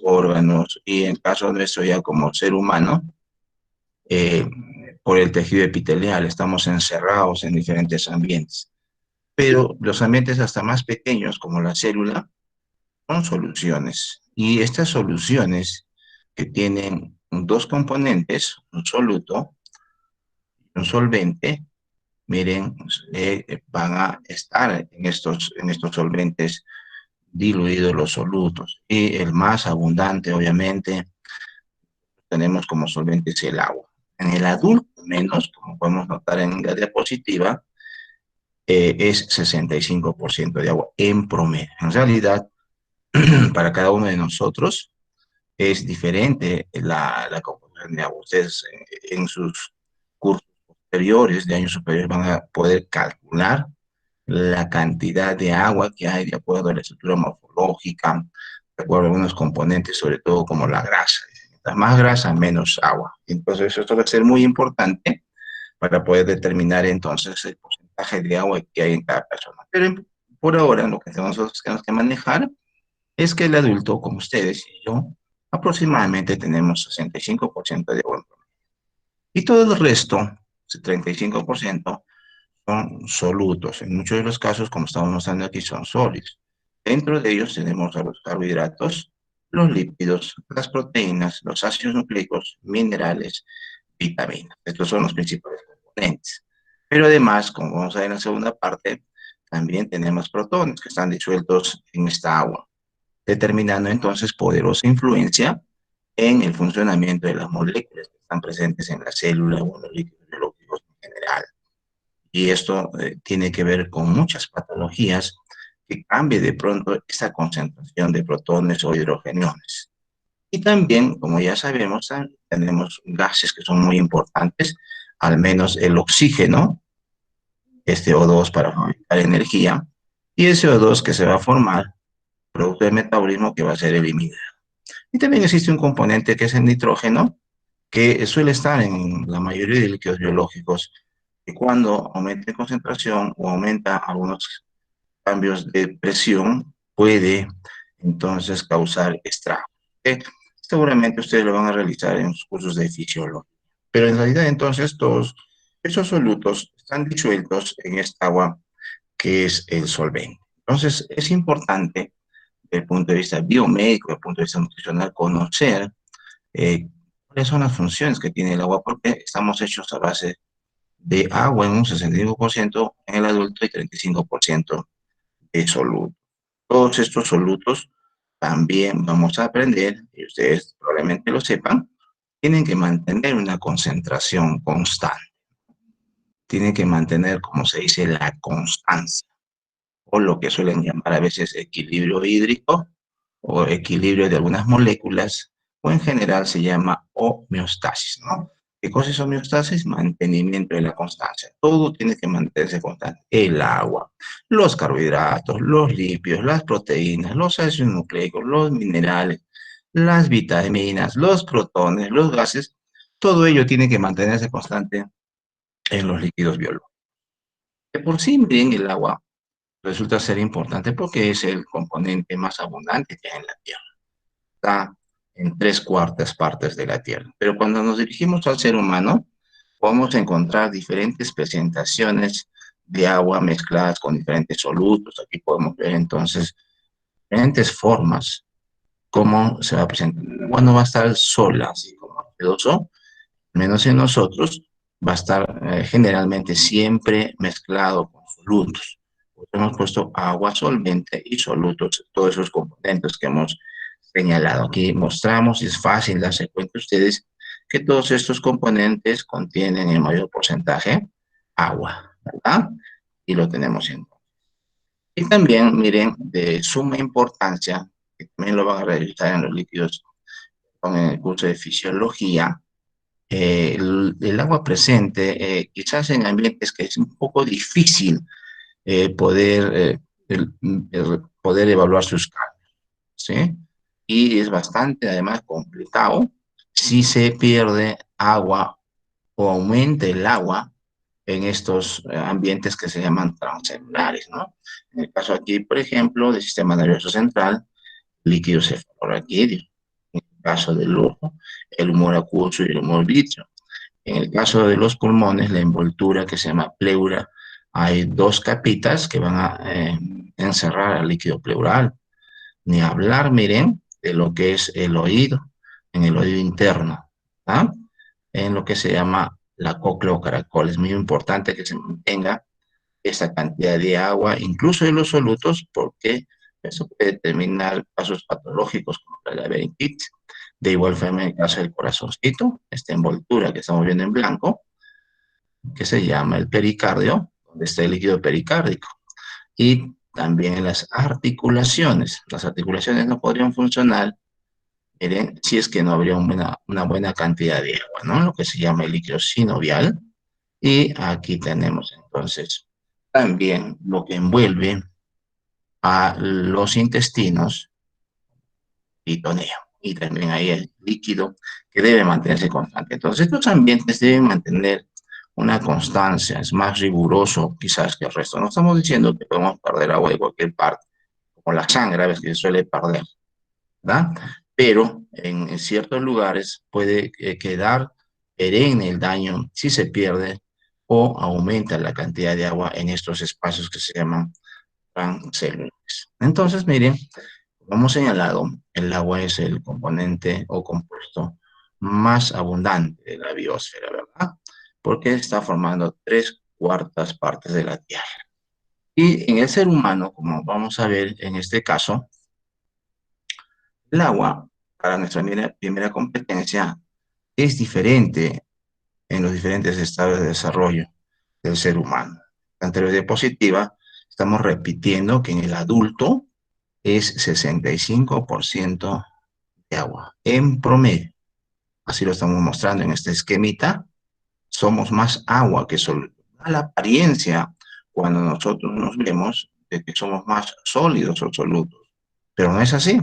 órganos y en caso nuestro ya como ser humano, eh, por el tejido epitelial, estamos encerrados en diferentes ambientes. Pero los ambientes hasta más pequeños, como la célula, son soluciones. Y estas soluciones que tienen dos componentes, un soluto y un solvente, miren, van a estar en estos solventes diluidos los solutos. Y el más abundante, obviamente, tenemos como solvente es el agua. En el adulto menos, como podemos notar en la diapositiva, es 65% de agua en promedio. En realidad, para cada uno de nosotros es diferente la composición de agua. Ustedes en sus cursos posteriores, de años superiores, van a poder calcular la cantidad de agua que hay de acuerdo a la estructura morfológica, de acuerdo a algunos componentes, sobre todo como la grasa. Mientras más grasa, menos agua. Entonces, esto va a ser muy importante para poder determinar entonces el porcentaje de agua que hay en cada persona. Pero por ahora lo que nosotros tenemos que manejar es que el adulto, como ustedes y yo, aproximadamente tenemos 65% de agua. Y todo el resto, ese 35%, son solutos. En muchos de los casos, como estamos mostrando aquí, son sólidos. Dentro de ellos tenemos a los carbohidratos, los lípidos, las proteínas, los ácidos nucleicos, minerales, vitaminas. Estos son los principales componentes. Pero además, como vamos a ver en la segunda parte, también tenemos protones que están disueltos en esta agua, determinando entonces poderosa influencia en el funcionamiento de las moléculas que están presentes en la célula o en los líquidos biológicos en general. Y esto tiene que ver con muchas patologías que cambie de pronto esta concentración de protones o hidrogeniones. Y también, como ya sabemos, tenemos gases que son muy importantes, al menos el oxígeno, este O2 para fabricar energía, y ese O2 que se va a formar producto del metabolismo que va a ser eliminado. Y también existe un componente que es el nitrógeno, que suele estar en la mayoría de líquidos biológicos, y cuando aumenta en concentración o aumenta algunos cambios de presión, puede entonces causar estragos. ¿Okay? Seguramente ustedes lo van a realizar en sus cursos de fisiología. Pero en realidad entonces todos esos solutos están disueltos en esta agua que es el solvente. Entonces es importante desde el punto de vista biomédico, desde el punto de vista nutricional, conocer cuáles son las funciones que tiene el agua, porque estamos hechos a base de agua en un 65% en el adulto y 35% de soluto. Todos estos solutos también vamos a aprender, y ustedes probablemente lo sepan, tienen que mantener una concentración constante. Tienen que mantener, como se dice, la constancia, o lo que suelen llamar a veces equilibrio hídrico, o equilibrio de algunas moléculas, o en general se llama homeostasis, ¿no? ¿Qué cosa es homeostasis? Mantenimiento de la constancia. Todo tiene que mantenerse constante. El agua, los carbohidratos, los lípidos, las proteínas, los ácidos nucleicos, los minerales, las vitaminas, los protones, los gases, todo ello tiene que mantenerse constante en los líquidos biológicos. De por sí, bien, el agua resulta ser importante porque es el componente más abundante que hay en la Tierra. Está en tres cuartas partes de la Tierra. Pero cuando nos dirigimos al ser humano, podemos encontrar diferentes presentaciones de agua mezcladas con diferentes solutos. Aquí podemos ver entonces diferentes formas, cómo se va a presentar. El agua no va a estar sola, así como H2O, menos en nosotros, va a estar generalmente siempre mezclado con solutos. Hemos puesto agua solvente y solutos, todos esos componentes que hemos señalado. Aquí mostramos, y es fácil darse cuenta ustedes, que todos estos componentes contienen en mayor porcentaje agua, ¿verdad? Y lo tenemos en. Y también, miren, de suma importancia, que también lo van a realizar en los líquidos con el curso de fisiología, el agua presente, quizás en ambientes que es un poco difícil poder, poder evaluar sus cambios, ¿sí? Y es bastante, además, complicado si se pierde agua o aumenta el agua en estos ambientes que se llaman transcelulares, ¿no? En el caso aquí, por ejemplo, del sistema nervioso central, líquido cefalorraquídeo. caso del ojo, el humor acuoso y el humor vítreo. En el caso de los pulmones, la envoltura que se llama pleura, hay dos capitas que van a encerrar al líquido pleural. Ni hablar, miren, de lo que es el oído, en el oído interno, ¿ah? En lo que se llama la cócleo caracol. Es muy importante que se mantenga esa cantidad de agua, incluso en los solutos, porque eso puede determinar casos patológicos como la laberintitis. De igual forma, en el caso del corazoncito, esta envoltura que estamos viendo en blanco, que se llama el pericardio, donde está el líquido pericárdico. Y también en las articulaciones. Las articulaciones no podrían funcionar, miren, si es que no habría una buena cantidad de agua, ¿no? Lo que se llama el líquido sinovial. Y aquí tenemos entonces también lo que envuelve a los intestinos, peritoneo. Y también ahí el líquido que debe mantenerse constante. Entonces, estos ambientes deben mantener una constancia, es más riguroso quizás que el resto. No estamos diciendo que podemos perder agua de cualquier parte, como la sangre, a veces que se suele perder, ¿verdad? Pero en ciertos lugares puede quedar perenne el daño si se pierde o aumenta la cantidad de agua en estos espacios que se llaman transeúntes. Entonces, miren, como hemos señalado, el agua es el componente o compuesto más abundante de la biosfera, ¿verdad? Porque está formando 3/4 de la Tierra. Y en el ser humano, como vamos a ver en este caso, el agua, para nuestra primera competencia, es diferente en los diferentes estados de desarrollo del ser humano. En la anterior diapositiva, estamos repitiendo que en el adulto es 65% de agua, en promedio. Así lo estamos mostrando en este esquemita. Somos más agua que sólido. Da la apariencia, cuando nosotros nos vemos, de que somos más sólidos o solutos. Pero no es así.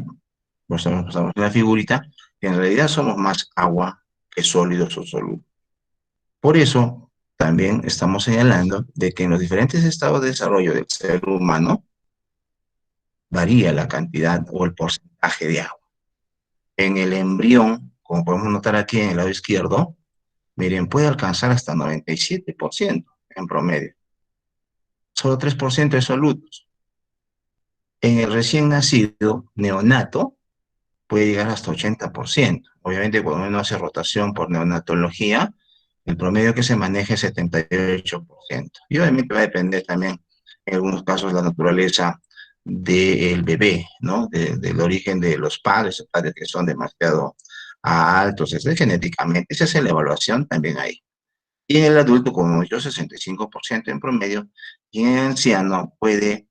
Estamos en la figurita, que en realidad somos más agua que sólidos o solutos. Por eso, también estamos señalando de que en los diferentes estados de desarrollo del ser humano varía la cantidad o el porcentaje de agua. En el embrión, como podemos notar aquí en el lado izquierdo, miren, puede alcanzar hasta 97% en promedio. Solo 3% de solutos. En el recién nacido neonato, puede llegar hasta 80%. Obviamente, cuando uno hace rotación por neonatología, el promedio que se maneja es 78%. Y obviamente va a depender también, en algunos casos, la naturaleza del bebé, ¿no? Del origen de los padres que son demasiado altos, genéticamente. Esa es la evaluación también ahí. Y en el adulto, como yo, 65% en promedio, y en el anciano puede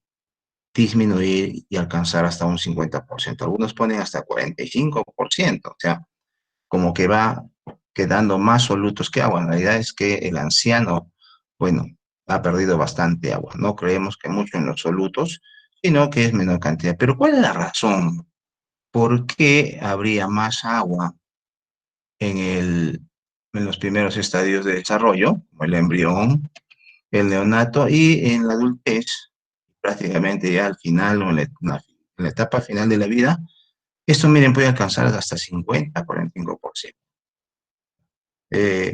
disminuir y alcanzar hasta un 50%. Algunos ponen hasta 45%, o sea, como que va quedando más solutos que agua. En realidad es que el anciano, bueno, ha perdido bastante agua. No creemos que mucho en los solutos, sino que es menor cantidad. Pero ¿cuál es la razón? ¿Por qué habría más agua en los primeros estadios de desarrollo, como el embrión, el neonato, y en la adultez, prácticamente ya al final o en la etapa final de la vida? Esto, miren, puede alcanzar hasta 50-45%.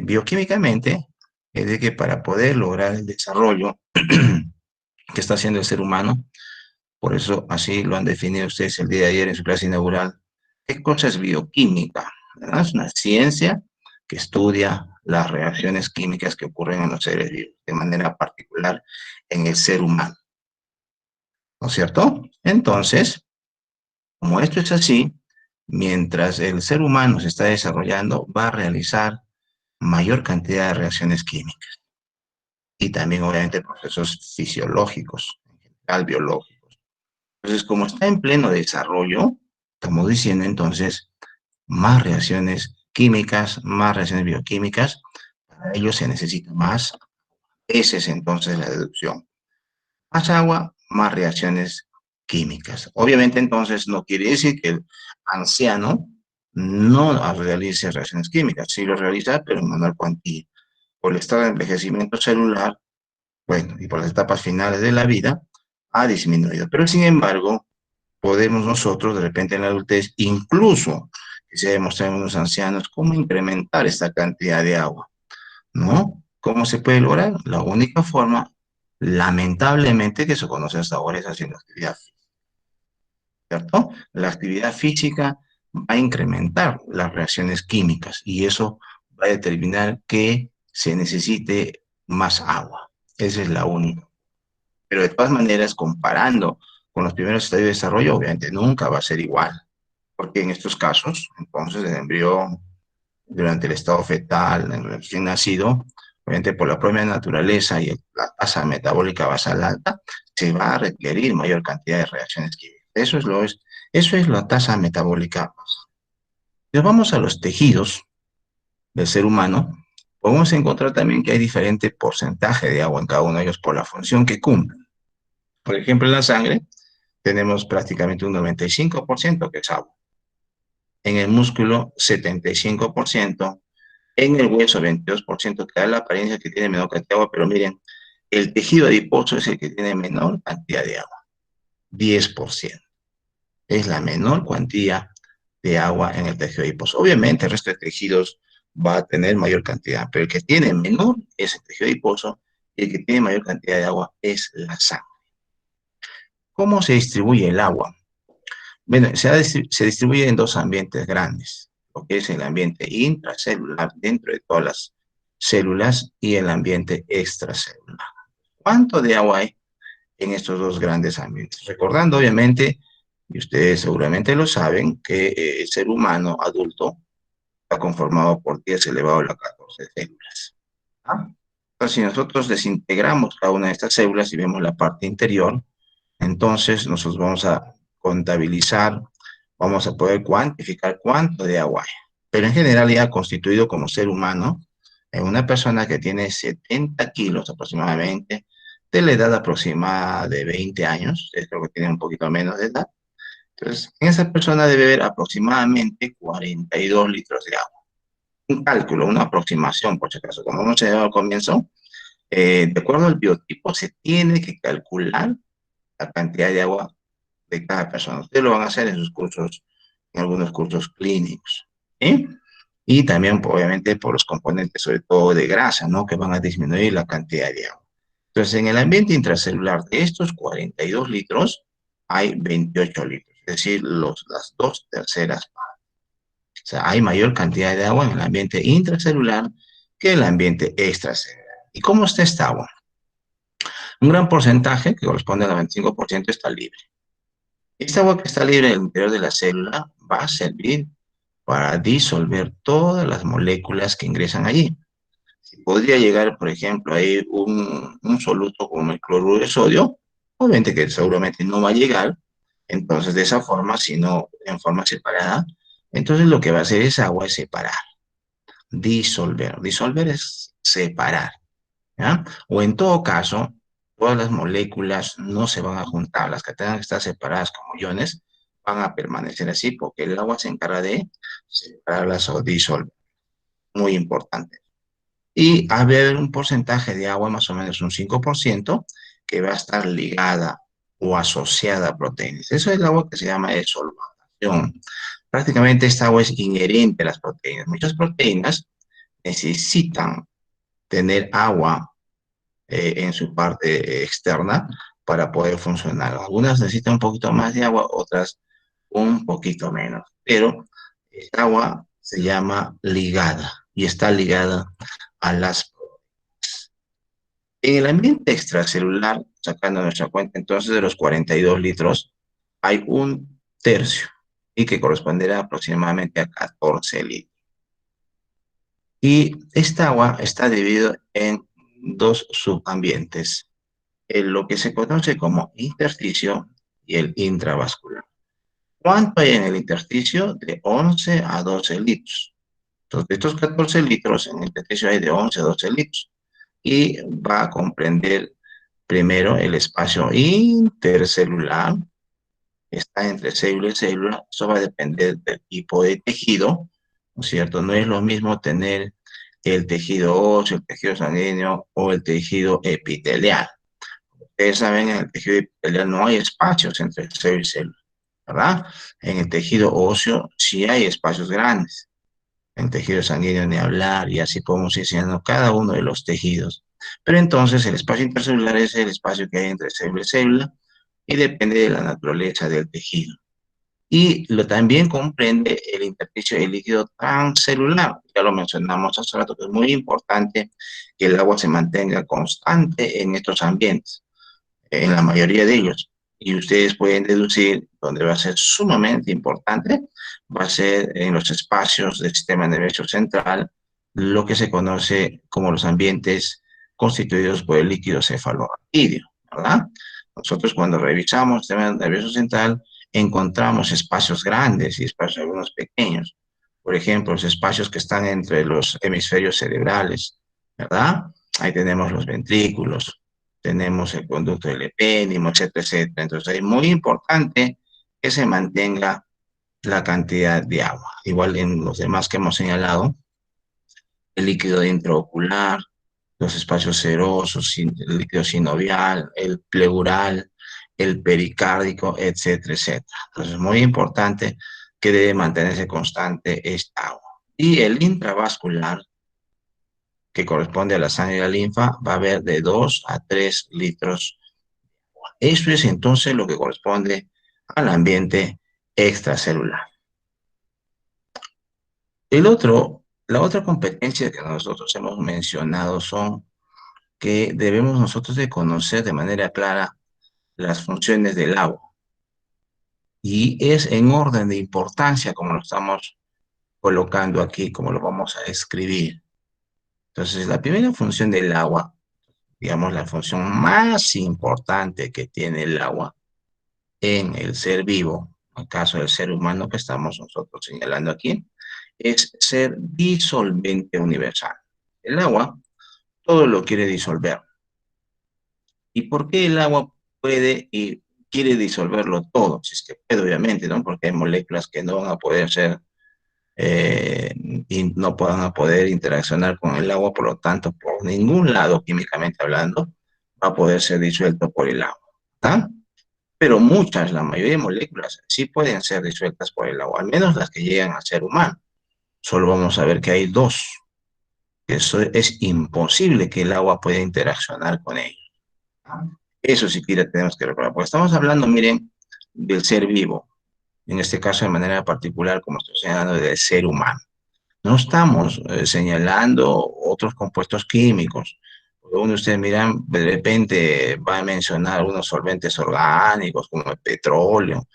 Bioquímicamente, es de que para poder lograr el desarrollo que está haciendo el ser humano, por eso así lo han definido ustedes el día de ayer en su clase inaugural, ¿qué cosa es bioquímica? ¿Verdad? Es una ciencia que estudia las reacciones químicas que ocurren en los seres vivos, de manera particular en el ser humano, ¿no es cierto? Entonces, como esto es así, mientras el ser humano se está desarrollando, va a realizar mayor cantidad de reacciones químicas y también obviamente procesos fisiológicos, en general biológicos. Entonces, como está en pleno desarrollo, estamos diciendo entonces más reacciones químicas, más reacciones bioquímicas, para ello se necesita más. Esa es entonces la deducción. Más agua, más reacciones químicas. Obviamente entonces no quiere decir que el anciano no realice reacciones químicas, sí lo realiza, pero en menor cuantía. Por el estado de envejecimiento celular, bueno, y por las etapas finales de la vida, ha disminuido. Pero sin embargo, podemos nosotros de repente en la adultez, incluso que se ha demostrado en los ancianos, cómo incrementar esta cantidad de agua, ¿no? ¿Cómo se puede lograr? La única forma, lamentablemente, que se conoce hasta ahora es haciendo actividad física, ¿cierto? La actividad física va a incrementar las reacciones químicas y eso va a determinar que se necesite más agua. Esa es la única. Pero de todas maneras, comparando con los primeros estadios de desarrollo, obviamente nunca va a ser igual, porque en estos casos, entonces, el embrión durante el estado fetal, en el recién nacido, obviamente por la propia naturaleza y la tasa metabólica basal alta, se va a requerir mayor cantidad de reacciones químicas. Eso es la tasa metabólica basal. Si nos vamos a los tejidos del ser humano, podemos encontrar también que hay diferente porcentaje de agua en cada uno de ellos por la función que cumplen. Por ejemplo, en la sangre tenemos prácticamente un 95% que es agua. En el músculo, 75%. En el hueso, 22%, que da la apariencia que tiene menor cantidad de agua, pero miren, el tejido adiposo es el que tiene menor cantidad de agua, 10%. Es la menor cuantía de agua en el tejido adiposo. Obviamente, el resto de tejidos va a tener mayor cantidad, pero el que tiene menor es el tejido adiposo y el que tiene mayor cantidad de agua es la sangre. ¿Cómo se distribuye el agua? Bueno, se distribuye en dos ambientes grandes, lo que es el ambiente intracelular dentro de todas las células y el ambiente extracelular. ¿Cuánto de agua hay en estos dos grandes ambientes? Recordando, obviamente, y ustedes seguramente lo saben, que el ser humano adulto está conformado por 10 elevado a la 14 células. ¿Ah? Entonces, si nosotros desintegramos cada una de estas células y vemos la parte interior, entonces nosotros vamos a contabilizar, vamos a poder cuantificar cuánto de agua hay. Pero en general ya constituido como ser humano, en una persona que tiene 70 kilos aproximadamente, de la edad aproximada de 20 años, ustedes creo que tienen un poquito menos de edad, entonces en esa persona debe haber aproximadamente 42 litros de agua. Un cálculo, una aproximación, por si acaso, como hemos llegado al comienzo, de acuerdo al biotipo, se tiene que calcular la cantidad de agua de cada persona. Ustedes lo van a hacer en sus cursos, en algunos cursos clínicos. ¿Sí? Y también, obviamente, por los componentes, sobre todo de grasa, ¿no? Que van a disminuir la cantidad de agua. Entonces, en el ambiente intracelular de estos 42 litros, hay 28 litros, es decir, las dos terceras partes. O sea, hay mayor cantidad de agua en el ambiente intracelular que en el ambiente extracelular. ¿Y cómo está esta agua? Un gran porcentaje, que corresponde al 95%, está libre. Esta agua que está libre en el interior de la célula va a servir para disolver todas las moléculas que ingresan allí. Si podría llegar, por ejemplo, ahí un soluto como el cloruro de sodio, obviamente que seguramente no va a llegar, entonces de esa forma, sino en forma separada, entonces lo que va a hacer esa agua es separar, disolver. Disolver es separar, ¿ya? O en todo caso, todas las moléculas no se van a juntar, las que tengan que estar separadas como iones van a permanecer así porque el agua se encarga de separarlas o disolver. Muy importante. Y va a haber un porcentaje de agua, más o menos un 5%, que va a estar ligada o asociada a proteínas. Eso es el agua que se llama solvatación. Prácticamente esta agua es inherente a las proteínas. Muchas proteínas necesitan tener agua en su parte externa para poder funcionar. Algunas necesitan un poquito más de agua, otras un poquito menos. Pero esta agua se llama ligada y está ligada a las... En el ambiente extracelular, sacando nuestra cuenta entonces de los 42 litros, hay un tercio y que corresponderá aproximadamente a 14 litros. Y esta agua está dividida en dos subambientes, lo que se conoce como intersticio y el intravascular. ¿Cuánto hay en el intersticio? De 11 a 12 litros. Entonces, de estos 14 litros, en el intersticio hay de 11 a 12 litros. Y va a comprender primero el espacio intercelular, está entre célula y célula. Eso va a depender del tipo de tejido, ¿no es cierto? No es lo mismo tener el tejido óseo, el tejido sanguíneo o el tejido epitelial. Ustedes saben, en el tejido epitelial no hay espacios entre célula y célula. ¿verdad? En el tejido óseo sí hay espacios grandes, en tejido sanguíneo ni hablar, y así podemos ir enseñando cada uno de los tejidos. Pero entonces el espacio intercelular es el espacio que hay entre célula y célula y depende de la naturaleza del tejido. Y también comprende el intersticio del líquido transcelular. Ya lo mencionamos hace rato, que es muy importante que el agua se mantenga constante en estos ambientes, en la mayoría de ellos. Y ustedes pueden deducir donde va a ser sumamente importante, va a ser en los espacios del sistema nervioso central, lo que se conoce como los ambientes constituidos por el líquido cefalorraquídeo, ¿verdad? Nosotros cuando revisamos el sistema nervioso central encontramos espacios grandes y espacios algunos pequeños. Por ejemplo, los espacios que están entre los hemisferios cerebrales, ¿verdad? Ahí tenemos los ventrículos, tenemos el conducto del epénimo, etcétera, etcétera. Entonces es muy importante que se mantenga la cantidad de agua. Igual en los demás que hemos señalado, el líquido intraocular, los espacios serosos, el líquido sinovial, el pleural, el pericárdico, etcétera, etcétera. Entonces es muy importante que debe mantenerse constante esta agua. Y el intravascular, que corresponde a la sangre y la linfa, va a haber de 2 a 3 litros. Eso es entonces lo que corresponde al ambiente extracelular. La otra competencia que nosotros hemos mencionado son que debemos nosotros de conocer de manera clara las funciones del agua. Y es en orden de importancia como lo estamos colocando aquí, como lo vamos a escribir. Entonces, la primera función del agua, digamos la función más importante que tiene el agua en el ser vivo, en el caso del ser humano que estamos nosotros señalando aquí, es ser disolvente universal. El agua todo lo quiere disolver. ¿Y por qué el agua puede y quiere disolverlo todo? Si es que puede, obviamente, ¿no? Porque hay moléculas que no van a poder ser y no van a poder interaccionar con el agua, por lo tanto, por ningún lado, químicamente hablando, va a poder ser disuelto por el agua. ¿Está? Pero muchas, la mayoría de moléculas, sí pueden ser disueltas por el agua, al menos las que llegan al ser humano. Solo vamos a ver que hay dos. Eso es imposible que el agua pueda interaccionar con ellos. Eso siquiera tenemos que recordar, porque estamos hablando, miren, del ser vivo, en este caso de manera particular, como estoy señalando, del ser humano. No estamos señalando otros compuestos químicos. Uno de ustedes miran, de repente va a mencionar algunos solventes orgánicos como el petróleo.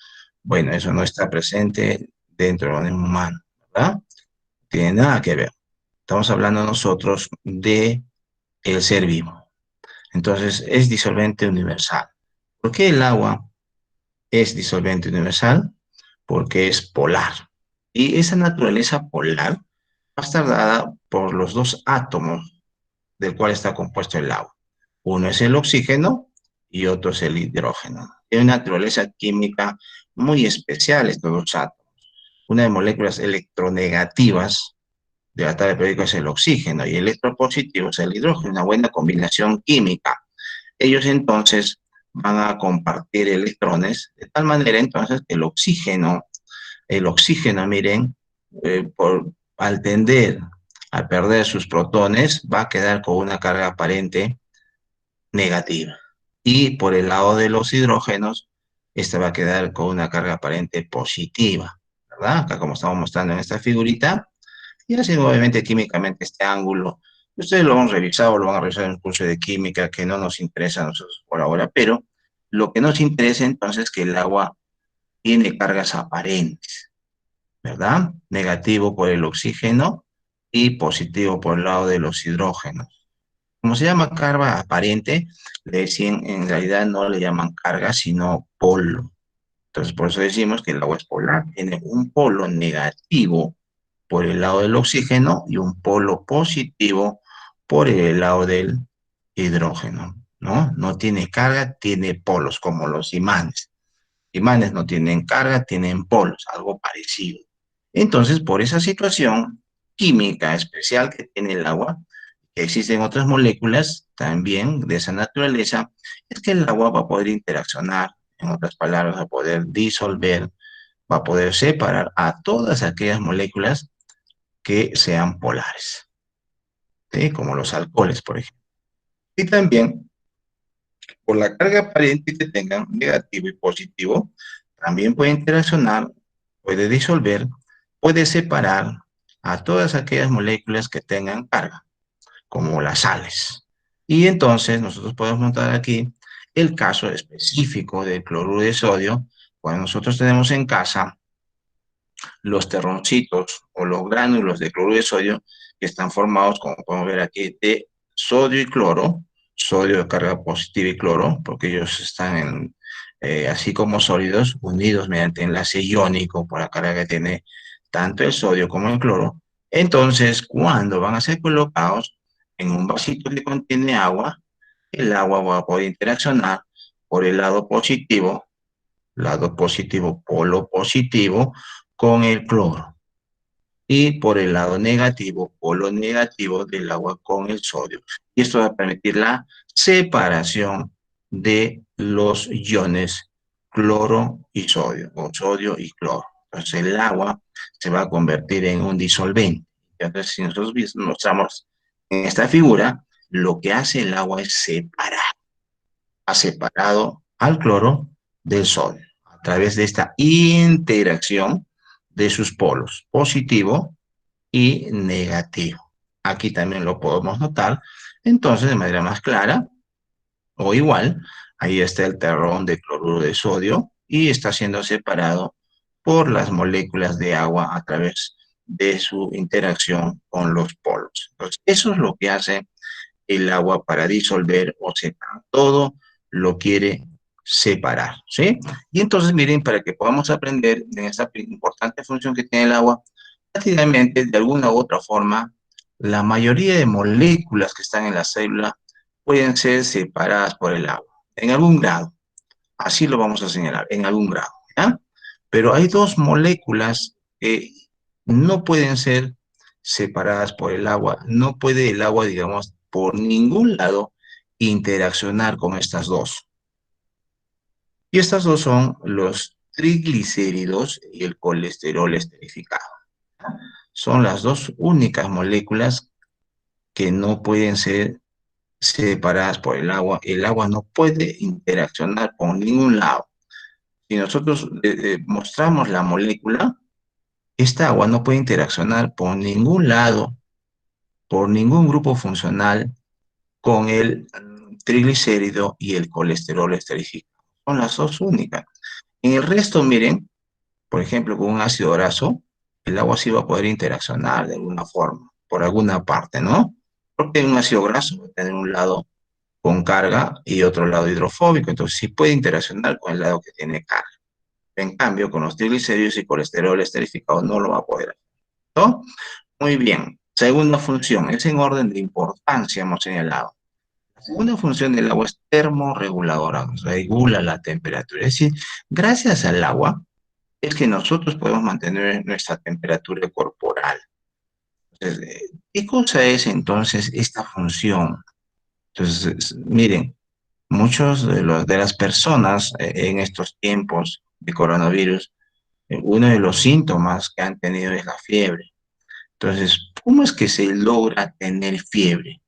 Bueno, eso no está presente dentro del organismo humano, ¿verdad? No tiene nada que ver. Estamos hablando nosotros de el ser vivo. Entonces, es disolvente universal. ¿Por qué el agua es disolvente universal? Porque es polar. Y esa naturaleza polar va a estar dada por los dos átomos del cual está compuesto el agua. Uno es el oxígeno y otro es el hidrógeno. Tiene una naturaleza química muy especial estos dos átomos. Una de moléculas electronegativas de la tabla periódica es el oxígeno y electropositivo es el hidrógeno, una buena combinación química. Ellos entonces van a compartir electrones de tal manera entonces que el oxígeno, miren, al tender a perder sus protones, va a quedar con una carga aparente negativa. Y por el lado de los hidrógenos, esta va a quedar con una carga aparente positiva, ¿verdad? Acá como estamos mostrando en esta figurita, y así obviamente químicamente este ángulo, ustedes lo han revisado, lo van a revisar en un curso de química que no nos interesa a nosotros por ahora, pero lo que nos interesa entonces es que el agua tiene cargas aparentes, ¿verdad? Negativo por el oxígeno y positivo por el lado de los hidrógenos. Como se llama carga aparente, le decían, en realidad no le llaman carga, sino polo. Entonces, por eso decimos que el agua es polar. Tiene un polo negativo por el lado del oxígeno y un polo positivo por el lado del hidrógeno, ¿no? No tiene carga, tiene polos, como los imanes. Imanes no tienen carga, tienen polos, algo parecido. Entonces, por esa situación química especial que tiene el agua, que existen otras moléculas también de esa naturaleza, es que el agua va a poder interaccionar, en otras palabras, va a poder disolver va a poder separar a todas aquellas moléculas que sean polares, ¿sí? Como los alcoholes, por ejemplo. Y también, por la carga aparente que tengan, negativo y positivo, también puede interaccionar, puede disolver, puede separar a todas aquellas moléculas que tengan carga, como las sales. Y entonces nosotros podemos montar aquí el caso específico del cloruro de sodio, cuando nosotros tenemos en casa los terroncitos o los gránulos de cloruro de sodio que están formados, como podemos ver aquí, de sodio y cloro, sodio de carga positiva y cloro, porque ellos están así como sólidos, unidos mediante enlace iónico por la carga que tiene tanto el sodio como el cloro. Entonces, cuando van a ser colocados en un vasito que contiene agua, el agua va a poder interaccionar por el lado positivo, polo positivo, con el cloro. Y por el lado negativo, polo negativo del agua con el sodio. Y esto va a permitir la separación de los iones cloro y sodio, o sodio y cloro. Entonces el agua se va a convertir en un disolvente. Entonces, si nosotros mostramos en esta figura, lo que hace el agua es separar. Ha separado al cloro del sodio a través de esta interacción de sus polos, positivo y negativo. Aquí también lo podemos notar. Entonces, de manera más clara o igual, ahí está el terrón de cloruro de sodio y está siendo separado por las moléculas de agua a través de su interacción con los polos. Entonces, eso es lo que hace el agua para disolver o separar. Todo lo quiere separar, ¿sí? Y entonces, miren, para que podamos aprender en esta importante función que tiene el agua, prácticamente, de alguna u otra forma, la mayoría de moléculas que están en la célula pueden ser separadas por el agua, en algún grado. Así lo vamos a señalar, en algún grado, ¿ya? Pero hay dos moléculas que no pueden ser separadas por el agua. No puede el agua, digamos, por ningún lado interaccionar con estas dos. Y estas dos son los triglicéridos y el colesterol esterificado. Son las dos únicas moléculas que no pueden ser separadas por el agua. El agua no puede interaccionar con ningún lado. Si nosotros mostramos la molécula, esta agua no puede interaccionar por ningún lado, por ningún grupo funcional con el triglicérido y el colesterol esterificado. Son las dos únicas. En el resto, miren, por ejemplo, con un ácido graso, el agua sí va a poder interaccionar de alguna forma, por alguna parte, ¿no? Porque un ácido graso va a tener un lado con carga y otro lado hidrofóbico, entonces sí puede interaccionar con el lado que tiene carga. En cambio, con los triglicéridos y colesterol esterificado no lo va a poder hacer, ¿no? Muy bien. Segunda función, es en orden de importancia, hemos señalado. La segunda función del agua es termorreguladora, regula la temperatura. Es decir, gracias al agua es que nosotros podemos mantener nuestra temperatura corporal. Entonces, ¿qué cosa es entonces esta función? Entonces, miren, muchos de las personas en estos tiempos de coronavirus, uno de los síntomas que han tenido es la fiebre. Entonces, ¿cómo es que se logra tener fiebre?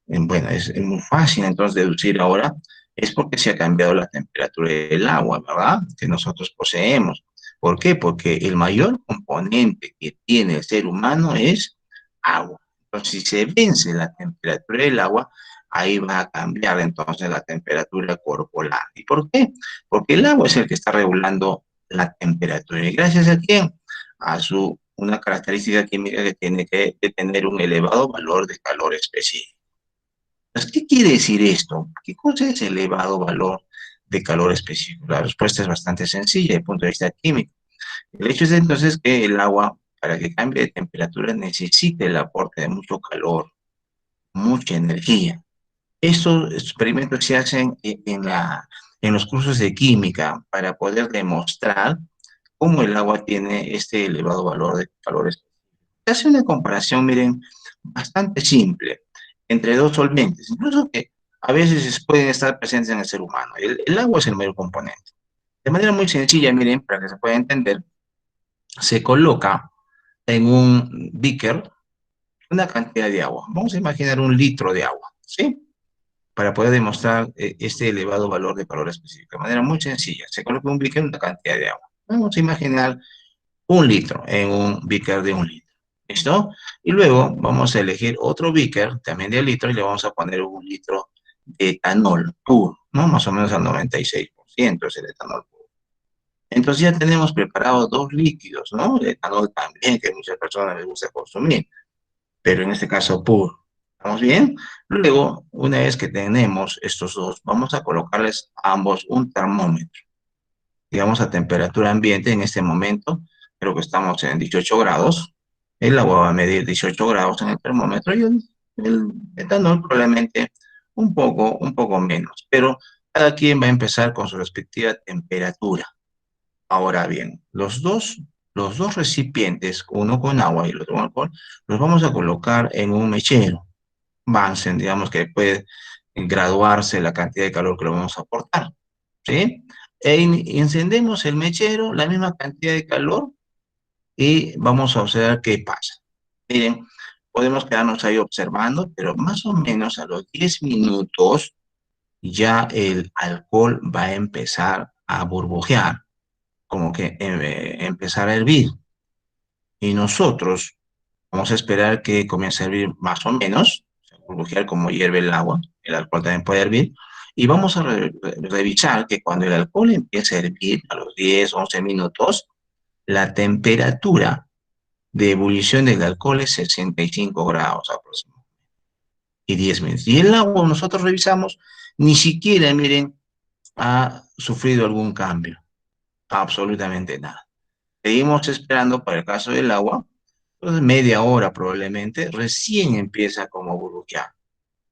Bueno, es muy fácil entonces deducir ahora, es porque se ha cambiado la temperatura del agua, ¿verdad? Que nosotros poseemos. ¿Por qué? Porque el mayor componente que tiene el ser humano es agua. Entonces, si se vence la temperatura del agua, ahí va a cambiar entonces la temperatura corporal. ¿Y por qué? Porque el agua es el que está regulando la temperatura. ¿Y gracias a quién? A una característica química que tiene que tener un elevado valor de calor específico. Entonces, ¿qué quiere decir esto? ¿Qué cosa es elevado valor de calor específico? La respuesta es bastante sencilla desde el punto de vista químico. El hecho es entonces que el agua, para que cambie de temperatura, necesita el aporte de mucho calor, mucha energía. Estos experimentos se hacen en los cursos de química para poder demostrar cómo el agua tiene este elevado valor de calor específico. Se hace una comparación, miren, bastante simple entre dos solventes, incluso que a veces pueden estar presentes en el ser humano. El agua es el mayor componente. De manera muy sencilla, miren, para que se pueda entender, se coloca en un beaker una cantidad de agua. Vamos a imaginar un litro de agua, ¿sí? Para poder demostrar este elevado valor de calor específico. De manera muy sencilla, se coloca un beaker una cantidad de agua. Vamos a imaginar un litro en un beaker de un litro. ¿Listo? Y luego vamos a elegir otro beaker, también de litro, y le vamos a poner un litro de etanol puro, ¿no? Más o menos al 96% es el etanol puro. Entonces ya tenemos preparados dos líquidos, ¿no? El etanol también, que a muchas personas les gusta consumir, pero en este caso puro. ¿Estamos bien? Luego, una vez que tenemos estos dos, vamos a colocarles a ambos un termómetro, digamos a temperatura ambiente en este momento, creo que estamos en 18 grados, el agua va a medir 18 grados en el termómetro y el etanol probablemente un poco menos, pero cada quien va a empezar con su respectiva temperatura. Ahora bien, los dos recipientes, uno con agua y el otro con alcohol, los vamos a colocar en un mechero, Bunsen, digamos que puede graduarse la cantidad de calor que lo vamos a aportar, ¿sí? Encendemos el mechero, la misma cantidad de calor, y vamos a observar qué pasa. Miren, podemos quedarnos ahí observando, pero más o menos a los 10 minutos ya el alcohol va a empezar a burbujear, como que empezar a hervir. Y nosotros vamos a esperar que comience a hervir más o menos, burbujear como hierve el agua, el alcohol también puede hervir, y vamos a revisar que cuando el alcohol empiece a hervir a los 10, 11 minutos, la temperatura de ebullición del alcohol es 65 grados aproximadamente, y 10 minutos. Y el agua, nosotros revisamos, ni siquiera, miren, ha sufrido algún cambio, absolutamente nada. Seguimos esperando para el caso del agua, pues media hora probablemente, recién empieza como a burbujear,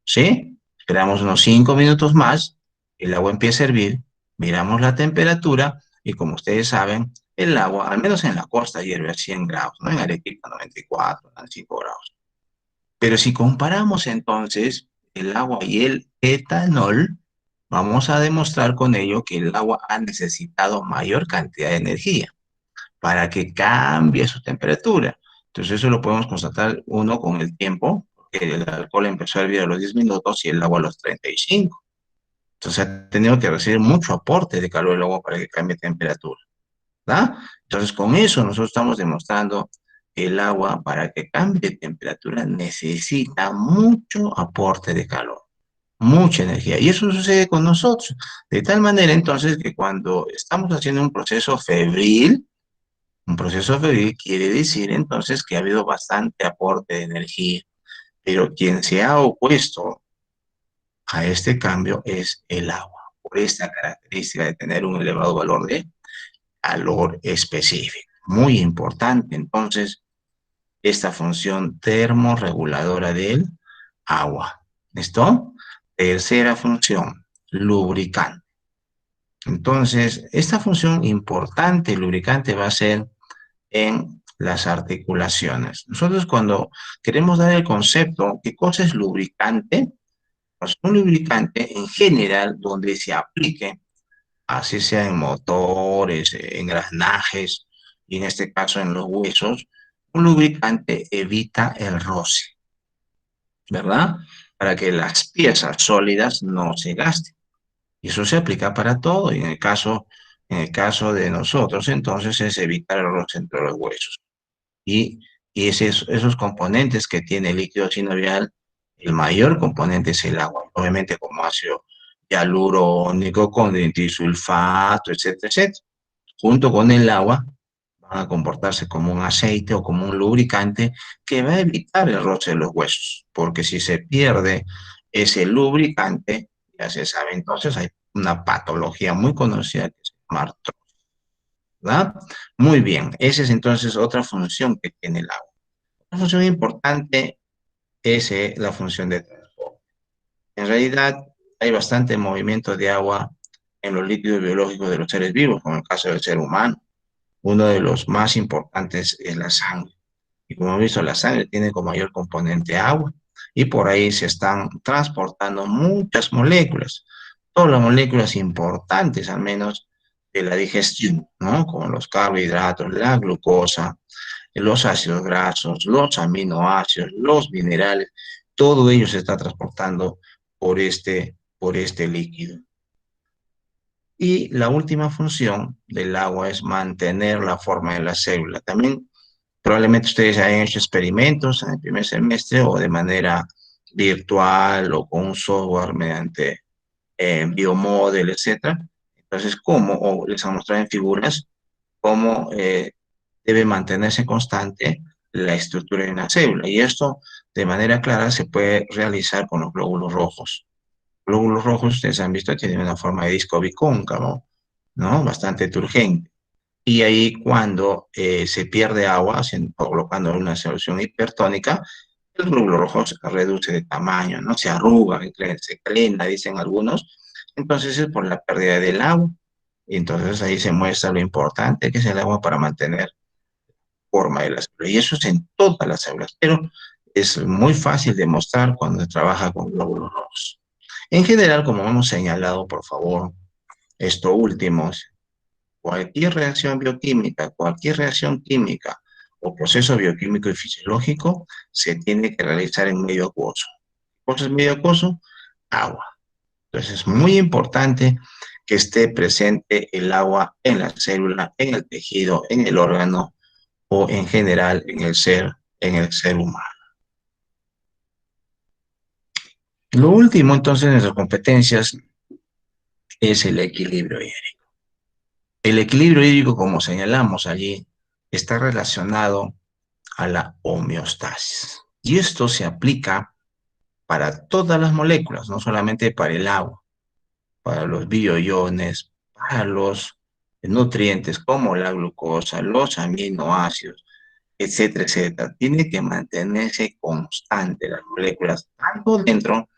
¿sí? Esperamos unos 5 minutos más, el agua empieza a hervir, miramos la temperatura y como ustedes saben, el agua, al menos en la costa, hierve a 100 grados, ¿no? En Arequipa 94, 95 grados. Pero si comparamos entonces el agua y el etanol, vamos a demostrar con ello que el agua ha necesitado mayor cantidad de energía para que cambie su temperatura. Entonces eso lo podemos constatar uno con el tiempo, que el alcohol empezó a hervir a los 10 minutos y el agua a los 35. Entonces ha tenido que recibir mucho aporte de calor el agua para que cambie temperatura, ¿verdad? Entonces con eso nosotros estamos demostrando que el agua para que cambie temperatura necesita mucho aporte de calor, mucha energía. Y eso sucede con nosotros. De tal manera entonces que cuando estamos haciendo un proceso febril quiere decir entonces que ha habido bastante aporte de energía, pero quien se ha opuesto a este cambio es el agua, por esta característica de tener un elevado valor de calor específico. Muy importante entonces esta función termorreguladora del agua. ¿Listo? Tercera función, lubricante. Entonces, esta función importante, lubricante, va a ser en las articulaciones. Nosotros cuando queremos dar el concepto, ¿qué cosa es lubricante? Pues un lubricante en general donde se aplique, así sea en motores, engranajes y en este caso en los huesos, un lubricante evita el roce, ¿verdad? Para que las piezas sólidas no se gasten. Y eso se aplica para todo. Y en el caso de nosotros, entonces es evitar el roce entre los huesos. Y, y esos componentes que tiene el líquido sinovial, el mayor componente es el agua, obviamente como ácido hialurónico, con disulfato, etcétera, etcétera. Junto con el agua van a comportarse como un aceite o como un lubricante que va a evitar el roce de los huesos, porque si se pierde ese lubricante, ya se sabe, entonces hay una patología muy conocida que se llama artrosis, ¿verdad? Muy bien, esa es entonces otra función que tiene el agua. Una función importante es la función de transporte. En realidad, hay bastante movimiento de agua en los líquidos biológicos de los seres vivos, como el caso del ser humano. Uno de los más importantes es la sangre. Y como hemos visto, la sangre tiene como mayor componente agua. Y por ahí se están transportando muchas moléculas. Todas las moléculas importantes, al menos, de la digestión, ¿no? Como los carbohidratos, la glucosa, los ácidos grasos, los aminoácidos, los minerales, todo ello se está transportando por este líquido. Y la última función del agua es mantener la forma de la célula. También probablemente ustedes hayan hecho experimentos en el primer semestre o de manera virtual o con un software mediante biomodel, etcétera. Entonces, ¿cómo? O les han mostrado en figuras cómo debe mantenerse constante la estructura de una célula. Y esto, de manera clara, se puede realizar con los glóbulos rojos. Los glóbulos rojos, ustedes han visto, tienen una forma de disco bicóncavo, ¿no? Bastante turgente. Y ahí cuando se pierde agua, colocando una solución hipertónica, el glóbulo rojo se reduce de tamaño, ¿no? Se arruga, se crena, dicen algunos. Entonces es por la pérdida del agua. Y entonces ahí se muestra lo importante que es el agua para mantener forma de las células. Y eso es en todas las células, pero es muy fácil de mostrar cuando se trabaja con glóbulos rojos. En general, como hemos señalado, por favor, esto último, cualquier reacción bioquímica, cualquier reacción química o proceso bioquímico y fisiológico se tiene que realizar en medio acuoso. ¿Qué cosa es medio acuoso? Agua. Entonces es muy importante que esté presente el agua en la célula, en el tejido, en el órgano o en general en el ser humano. Lo último entonces en nuestras competencias es el equilibrio hídrico. El equilibrio hídrico, como señalamos allí, está relacionado a la homeostasis. Y esto se aplica para todas las moléculas, no solamente para el agua, para los bioiones, para los nutrientes como la glucosa, los aminoácidos, etcétera, etcétera. Tiene que mantenerse constante las moléculas, tanto dentro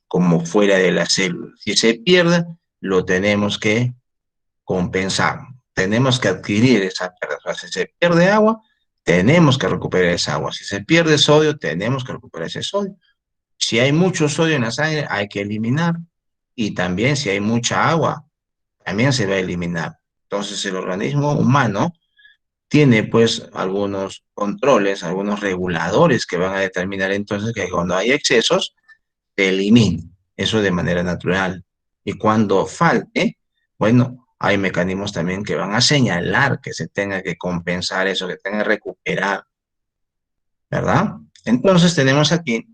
como fuera de la célula. Si se pierde, lo tenemos que compensar. Tenemos que adquirir esa pérdida. O sea, si se pierde agua, tenemos que recuperar esa agua. Si se pierde sodio, tenemos que recuperar ese sodio. Si hay mucho sodio en la sangre, hay que eliminar. Y también si hay mucha agua, también se va a eliminar. Entonces el organismo humano tiene pues algunos controles, algunos reguladores que van a determinar entonces que cuando hay excesos, se elimine. Eso de manera natural. Y cuando falte, bueno, hay mecanismos también que van a señalar que se tenga que compensar eso, que tenga que recuperar, ¿verdad? Entonces tenemos aquí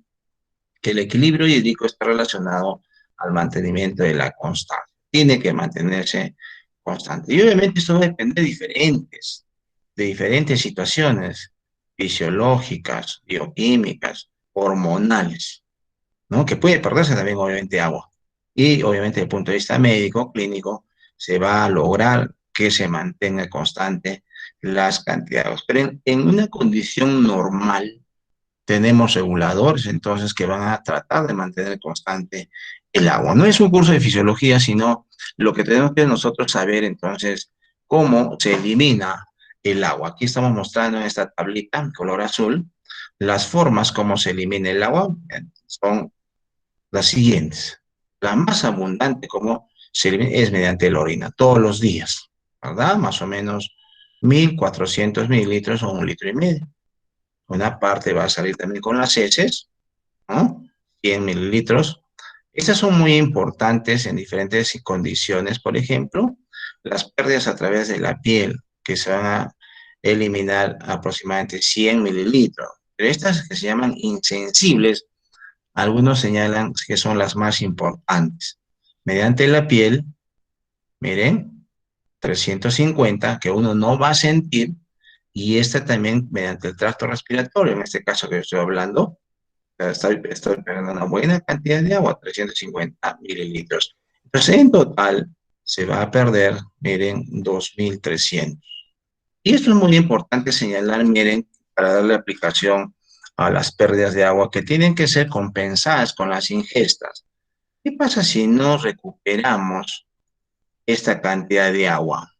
que el equilibrio hídrico está relacionado al mantenimiento de la constancia. Tiene que mantenerse constante. Y obviamente esto va a depender de diferentes situaciones fisiológicas, bioquímicas, hormonales, ¿no? Que puede perderse también obviamente agua. Y obviamente desde el punto de vista médico, clínico, se va a lograr que se mantenga constante las cantidades. Pero en una condición normal, tenemos reguladores entonces que van a tratar de mantener constante el agua. No es un curso de fisiología, sino lo que tenemos que nosotros saber entonces cómo se elimina el agua. Aquí estamos mostrando en esta tablita en color azul las formas como se elimina el agua. Son las siguientes. La más abundante como se elimina es mediante la orina, todos los días, ¿verdad? Más o menos 1.400 mililitros o 1,5 litros. Una parte va a salir también con las heces, ¿no? 100 mililitros. Estas son muy importantes en diferentes condiciones. Por ejemplo, las pérdidas a través de la piel, que se van a eliminar aproximadamente 100 mililitros. Pero estas que se llaman insensibles, algunos señalan que son las más importantes. Mediante la piel, miren, 350, que uno no va a sentir, y esta también mediante el tracto respiratorio, en este caso que yo estoy hablando, estoy perdiendo una buena cantidad de agua, 350 mililitros. Entonces, en total, se va a perder, miren, 2.300. Y esto es muy importante señalar, miren, para darle aplicación a las pérdidas de agua que tienen que ser compensadas con las ingestas. ¿Qué pasa si no recuperamos esta cantidad de agua?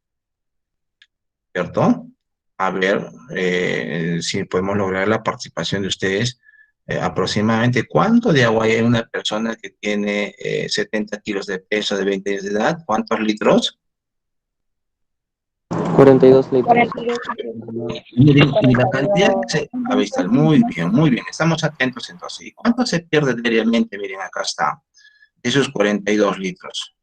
¿Cierto? A ver si podemos lograr la participación de ustedes. Aproximadamente, ¿cuánto de agua hay en una persona que tiene 70 kilos de peso de 20 años de edad? ¿Cuántos litros? 42 litros. 42 litros. Miren, y la cantidad que 42. se... Ahí está, muy bien, muy bien. Estamos atentos entonces. ¿Y cuánto se pierde diariamente? Miren, acá está. Esos 42 litros.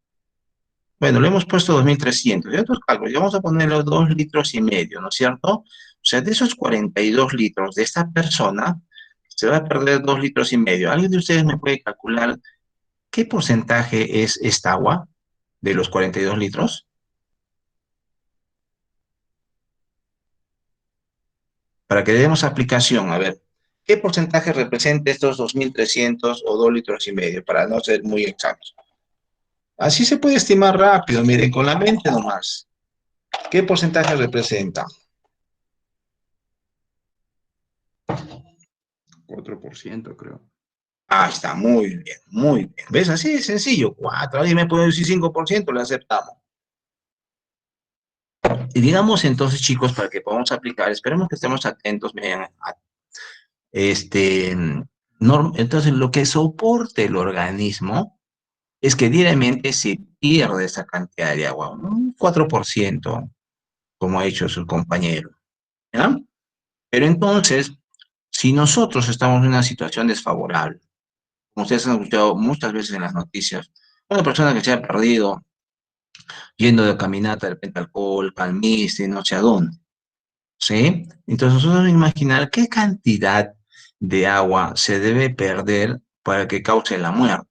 Bueno, le hemos puesto 2.300. Y otros cálculos, y vamos a ponerle 2 litros y medio, ¿no es cierto? O sea, de esos 42 litros de esta persona, se va a perder 2 litros y medio. ¿Alguien de ustedes me puede calcular qué porcentaje es esta agua de los 42 litros? Para que le demos aplicación, a ver, ¿qué porcentaje representa estos 2.300 o 2 litros y medio? Para no ser muy exactos. Así se puede estimar rápido, miren, con la mente nomás. ¿Qué porcentaje representa? 4% creo. Ah, está muy bien, muy bien. ¿Ves? Así de sencillo. 4. Alguien me puede decir 5%, le aceptamos. Y digamos entonces, chicos, para que podamos aplicar, esperemos que estemos atentos, miren, este, entonces lo que soporte el organismo es que diariamente se pierde esa cantidad de agua, un 4%, como ha hecho su compañero, ¿ya? Pero entonces, si nosotros estamos en una situación desfavorable, como ustedes han escuchado muchas veces en las noticias, una persona que se ha perdido yendo de caminata de repente al Colca, al Misti, no sé a dónde, ¿sí? Entonces nosotros imaginar qué cantidad de agua se debe perder para que cause la muerte.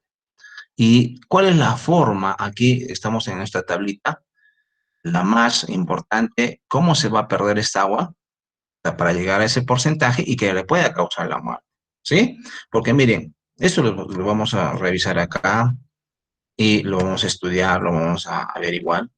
¿Y cuál es la forma? Aquí estamos en esta tablita, la más importante, ¿cómo se va a perder esta agua para llegar a ese porcentaje y que le pueda causar la muerte? ¿Sí? Porque miren, esto lo vamos a revisar acá y lo vamos a estudiar, lo vamos a averiguar.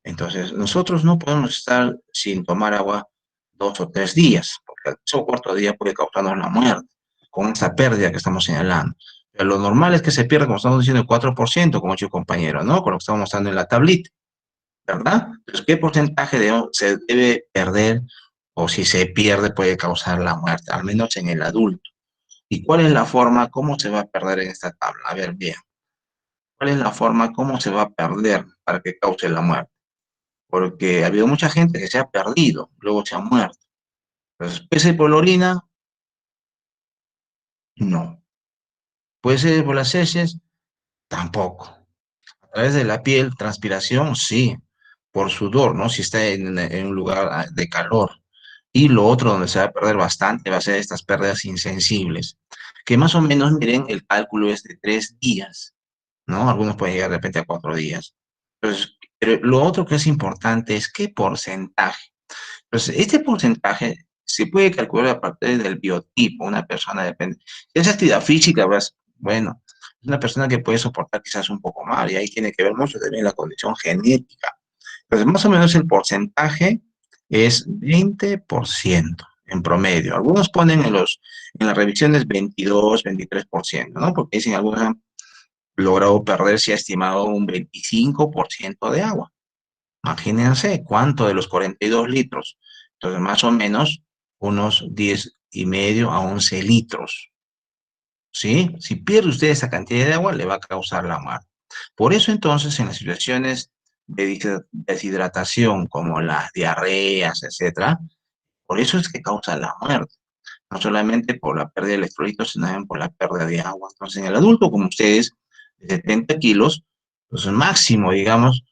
Entonces, nosotros no podemos estar sin tomar agua 2 o 3 días, porque el tercer o cuarto día puede causarnos la muerte, con esa pérdida que estamos señalando. Pero lo normal es que se pierda, como estamos diciendo, el 4%, como ha dicho el compañero, ¿no? Con lo que estamos mostrando en la tablita, ¿verdad? Entonces, ¿qué porcentaje se debe perder o si se pierde puede causar la muerte, al menos en el adulto? ¿Y cuál es la forma, cómo se va a perder en esta tabla? A ver, bien, ¿cuál es la forma, cómo se va a perder para que cause la muerte? Porque ha habido mucha gente que se ha perdido, luego se ha muerto. Entonces, ¿puede ser por la orina? No. ¿Puede ser por las heces? Tampoco. A través de la piel, transpiración, sí. Por sudor, ¿no? Si está en un lugar de calor. Y lo otro donde se va a perder bastante va a ser estas pérdidas insensibles, que más o menos, miren, el cálculo es de 3 días, ¿no? Algunos pueden llegar de repente a 4 días. Entonces, pero lo otro que es importante es qué porcentaje. Entonces, este porcentaje se puede calcular a partir del biotipo. Una persona depende. Si es actividad física, pues, bueno, es una persona que puede soportar quizás un poco más, y ahí tiene que ver mucho también la condición genética. Entonces, más o menos el porcentaje es 20% en promedio. Algunos ponen en las revisiones 22, 23%, ¿no? Porque dicen algunos han logrado perder, se ha estimado un 25% de agua. Imagínense cuánto de los 42 litros. Entonces, más o menos unos 10,5 a 11 litros. ¿Sí? Si pierde usted esa cantidad de agua, le va a causar la muerte. Por eso, entonces, en las situaciones de deshidratación, como las diarreas, etcétera, por eso es que causa la muerte. No solamente por la pérdida de electrolitos, sino también por la pérdida de agua. Entonces, en el adulto, como ustedes, de 70 kilos, pues máximo, digamos,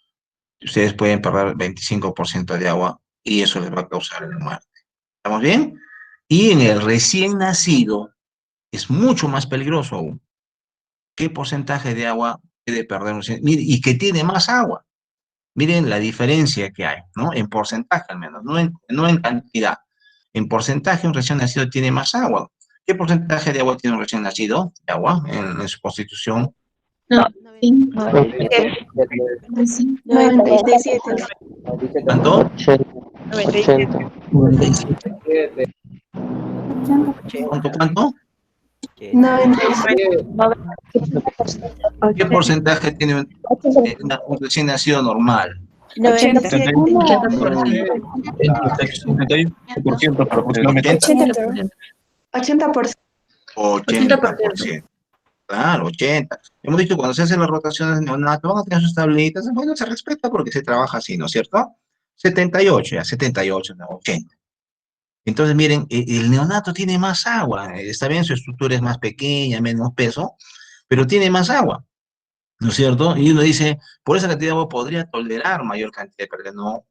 ustedes pueden perder 25% de agua y eso les va a causar la muerte. ¿Estamos bien? Y en el recién nacido es mucho más peligroso aún. ¿Qué porcentaje de agua puede perder un recién? Mire, y que tiene más agua? Miren la diferencia que hay, ¿no? En porcentaje al menos, no en cantidad. En porcentaje un recién nacido tiene más agua. ¿Qué porcentaje de agua tiene un recién nacido? De agua en su constitución. No, sí, 97. 97. ¿Cuánto? 80. 97. 80. ¿Cuánto? 97. ¿Qué porcentaje tiene un recién nacido normal? 87. 71% aproximadamente. 80. 80%. 80%. Claro, 80. Hemos dicho, cuando se hacen las rotaciones neonatos, van a tener sus tablitas. Bueno, se respeta porque se trabaja así, ¿no es cierto? 78, ya, 78, no, 80. Entonces, miren, el neonato tiene más agua. Está bien, su estructura es más pequeña, menos peso, pero tiene más agua, ¿no es cierto? Y uno dice, por esa cantidad de agua podría tolerar mayor cantidad de pérdida. No,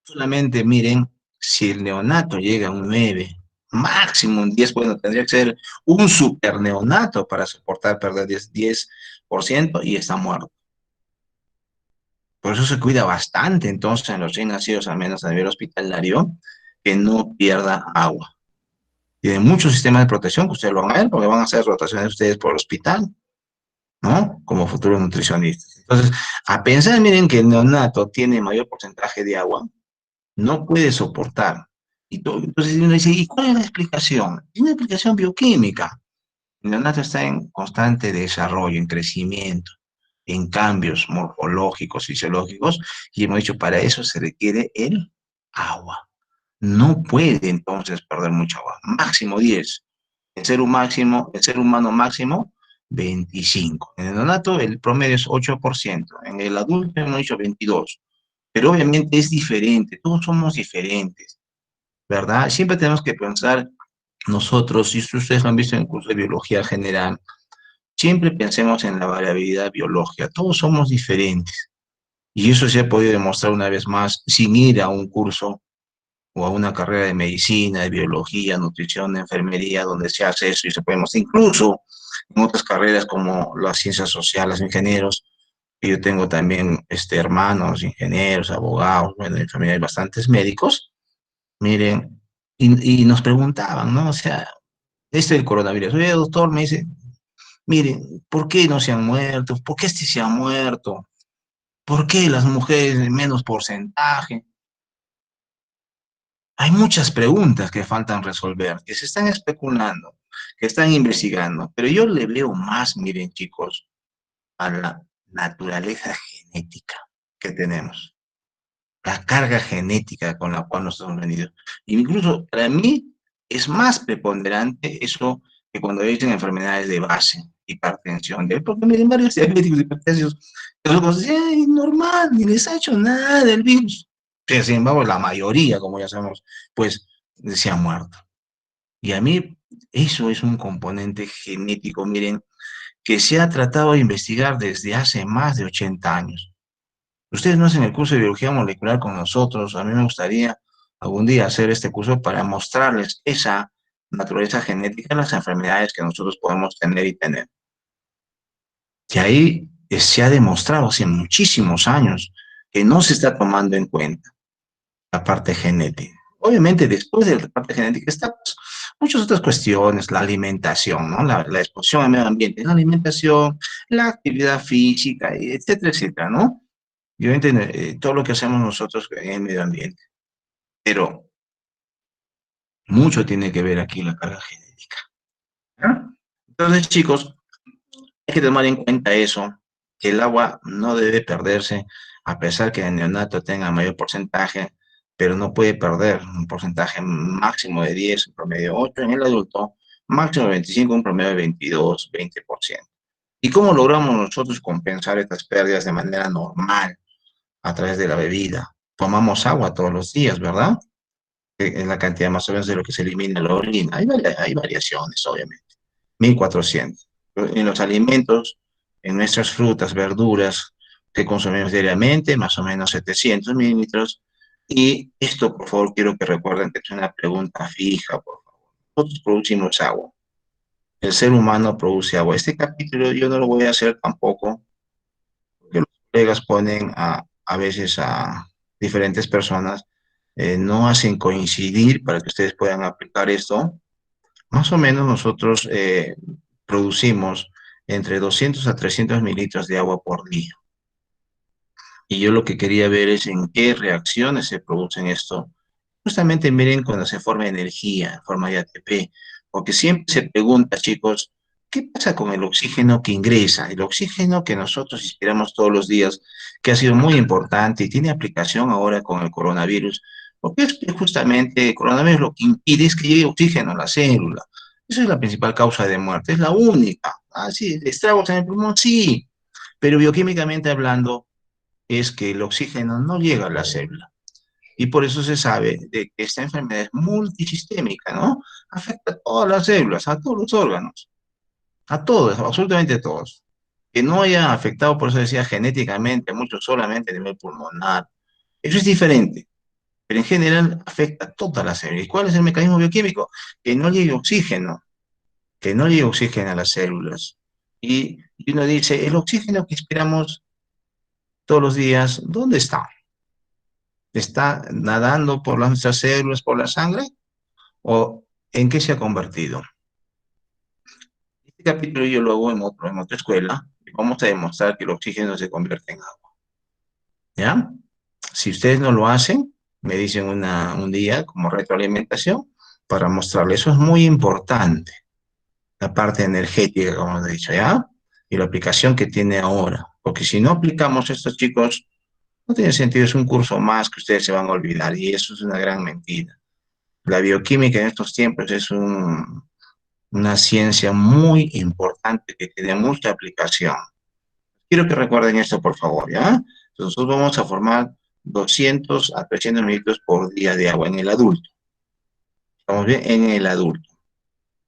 solamente miren, si el neonato llega a un 9, máximo un 10, bueno, tendría que ser un super neonato para soportar perder 10% y está muerto. Por eso se cuida bastante entonces en los recién nacidos, al menos a nivel hospitalario, que no pierda agua. Tienen muchos sistemas de protección que ustedes lo van a ver porque van a hacer rotaciones ustedes por el hospital, ¿no? Como futuros nutricionistas. Entonces, a pensar, miren que el neonato tiene mayor porcentaje de agua, no puede soportar. Y todo, entonces uno dice, ¿y cuál es la explicación? Es una explicación bioquímica. El neonato está en constante desarrollo, en crecimiento, en cambios morfológicos, fisiológicos, y hemos dicho, para eso se requiere el agua. No puede entonces perder mucha agua, máximo 10. El ser humano máximo, 25. En el neonato el promedio es 8%, en el adulto hemos dicho 22%. Pero obviamente es diferente, todos somos diferentes, ¿verdad? Siempre tenemos que pensar nosotros, si ustedes lo han visto en el curso de biología general, siempre pensemos en la variabilidad biológica, todos somos diferentes. Y eso se ha podido demostrar una vez más sin ir a un curso o a una carrera de medicina, de biología, nutrición, enfermería, donde se hace eso y se puede mostrar. Incluso en otras carreras como las ciencias sociales, ingenieros, que yo tengo también hermanos, ingenieros, abogados, bueno, en mi familia hay bastantes médicos, miren, y nos preguntaban, ¿no? O sea, del coronavirus, oye, doctor, me dice, miren, ¿por qué no se han muerto? ¿Por qué este se ha muerto? ¿Por qué las mujeres en menos porcentaje? Hay muchas preguntas que faltan resolver, que se están especulando, que están investigando, pero yo le veo más, miren chicos, a la naturaleza genética que tenemos, la carga genética con la cual nos hemos venido. Incluso para mí es más preponderante eso que cuando dicen enfermedades de base, hipertensión, porque miren, varios diabéticos, hipertensos, los dicen, normal, ni les ha hecho nada el virus. Pero sin embargo, la mayoría, como ya sabemos, pues se ha muerto. Y a mí eso es un componente genético, miren, que se ha tratado de investigar desde hace más de 80 años. Ustedes no hacen el curso de biología molecular con nosotros, a mí me gustaría algún día hacer este curso para mostrarles esa naturaleza genética de las enfermedades que nosotros podemos tener y tener. Que ahí se ha demostrado hace muchísimos años que no se está tomando en cuenta la parte genética. Obviamente, después de la parte genética está pues, muchas otras cuestiones, la alimentación, ¿no? La exposición al medio ambiente, la alimentación, la actividad física, etcétera, etcétera, ¿no? Y obviamente todo lo que hacemos nosotros en el medio ambiente. Pero mucho tiene que ver aquí la carga genética. ¿Ah? Entonces, chicos, hay que tomar en cuenta eso, que el agua no debe perderse, a pesar que el neonato tenga mayor porcentaje, pero no puede perder un porcentaje máximo de 10, un promedio 8 en el adulto, máximo 25, un promedio de 22, 20%. ¿Y cómo logramos nosotros compensar estas pérdidas de manera normal a través de la bebida? Tomamos agua todos los días, ¿verdad? En la cantidad más o menos de lo que se elimina la orina. Hay variaciones, obviamente. 1400. En los alimentos, en nuestras frutas, verduras que consumimos diariamente, más o menos 700 mililitros. Y esto, por favor, quiero que recuerden que es una pregunta fija, por favor. Nosotros producimos agua. El ser humano produce agua. Este capítulo yo no lo voy a hacer tampoco, porque los colegas ponen a veces a diferentes personas, no hacen coincidir para que ustedes puedan aplicar esto. Más o menos nosotros producimos entre 200 a 300 mililitros de agua por día. Y yo lo que quería ver es en qué reacciones se producen esto. Justamente miren cuando se forma energía en forma de ATP, porque siempre se pregunta, chicos, ¿qué pasa con el oxígeno que ingresa? El oxígeno que nosotros inspiramos todos los días, que ha sido muy importante y tiene aplicación ahora con el coronavirus, porque es que justamente el coronavirus lo que impide es que llegue oxígeno a la célula. Esa es la principal causa de muerte, es la única. Ah, sí, estragos en el pulmón, sí, pero bioquímicamente hablando, es que el oxígeno no llega a la célula. Y por eso se sabe de que esta enfermedad es multisistémica, ¿no? Afecta a todas las células, a todos los órganos, a todos, absolutamente a todos. Que no haya afectado, por eso decía genéticamente, mucho solamente a nivel pulmonar. Eso es diferente, pero en general afecta a todas las células. ¿Y cuál es el mecanismo bioquímico? Que no llegue oxígeno, que no llegue oxígeno a las células. Y uno dice, el oxígeno que inspiramos todos los días, ¿dónde está? ¿Está nadando por nuestras células, por la sangre? ¿O en qué se ha convertido? Este capítulo yo lo hago en otra escuela y vamos a demostrar que el oxígeno se convierte en agua. ¿Ya? Si ustedes no lo hacen, me dicen un día como retroalimentación para mostrarles. Eso es muy importante, la parte energética, como hemos dicho, ¿ya? Y la aplicación que tiene ahora. Porque si no aplicamos estos chicos, no tiene sentido, es un curso más que ustedes se van a olvidar y eso es una gran mentira. La bioquímica en estos tiempos es una ciencia muy importante que tiene mucha aplicación. Quiero que recuerden esto, por favor, ¿ya? Nosotros vamos a formar 200 a 300 mililitros por día de agua en el adulto. ¿Estamos bien? En el adulto.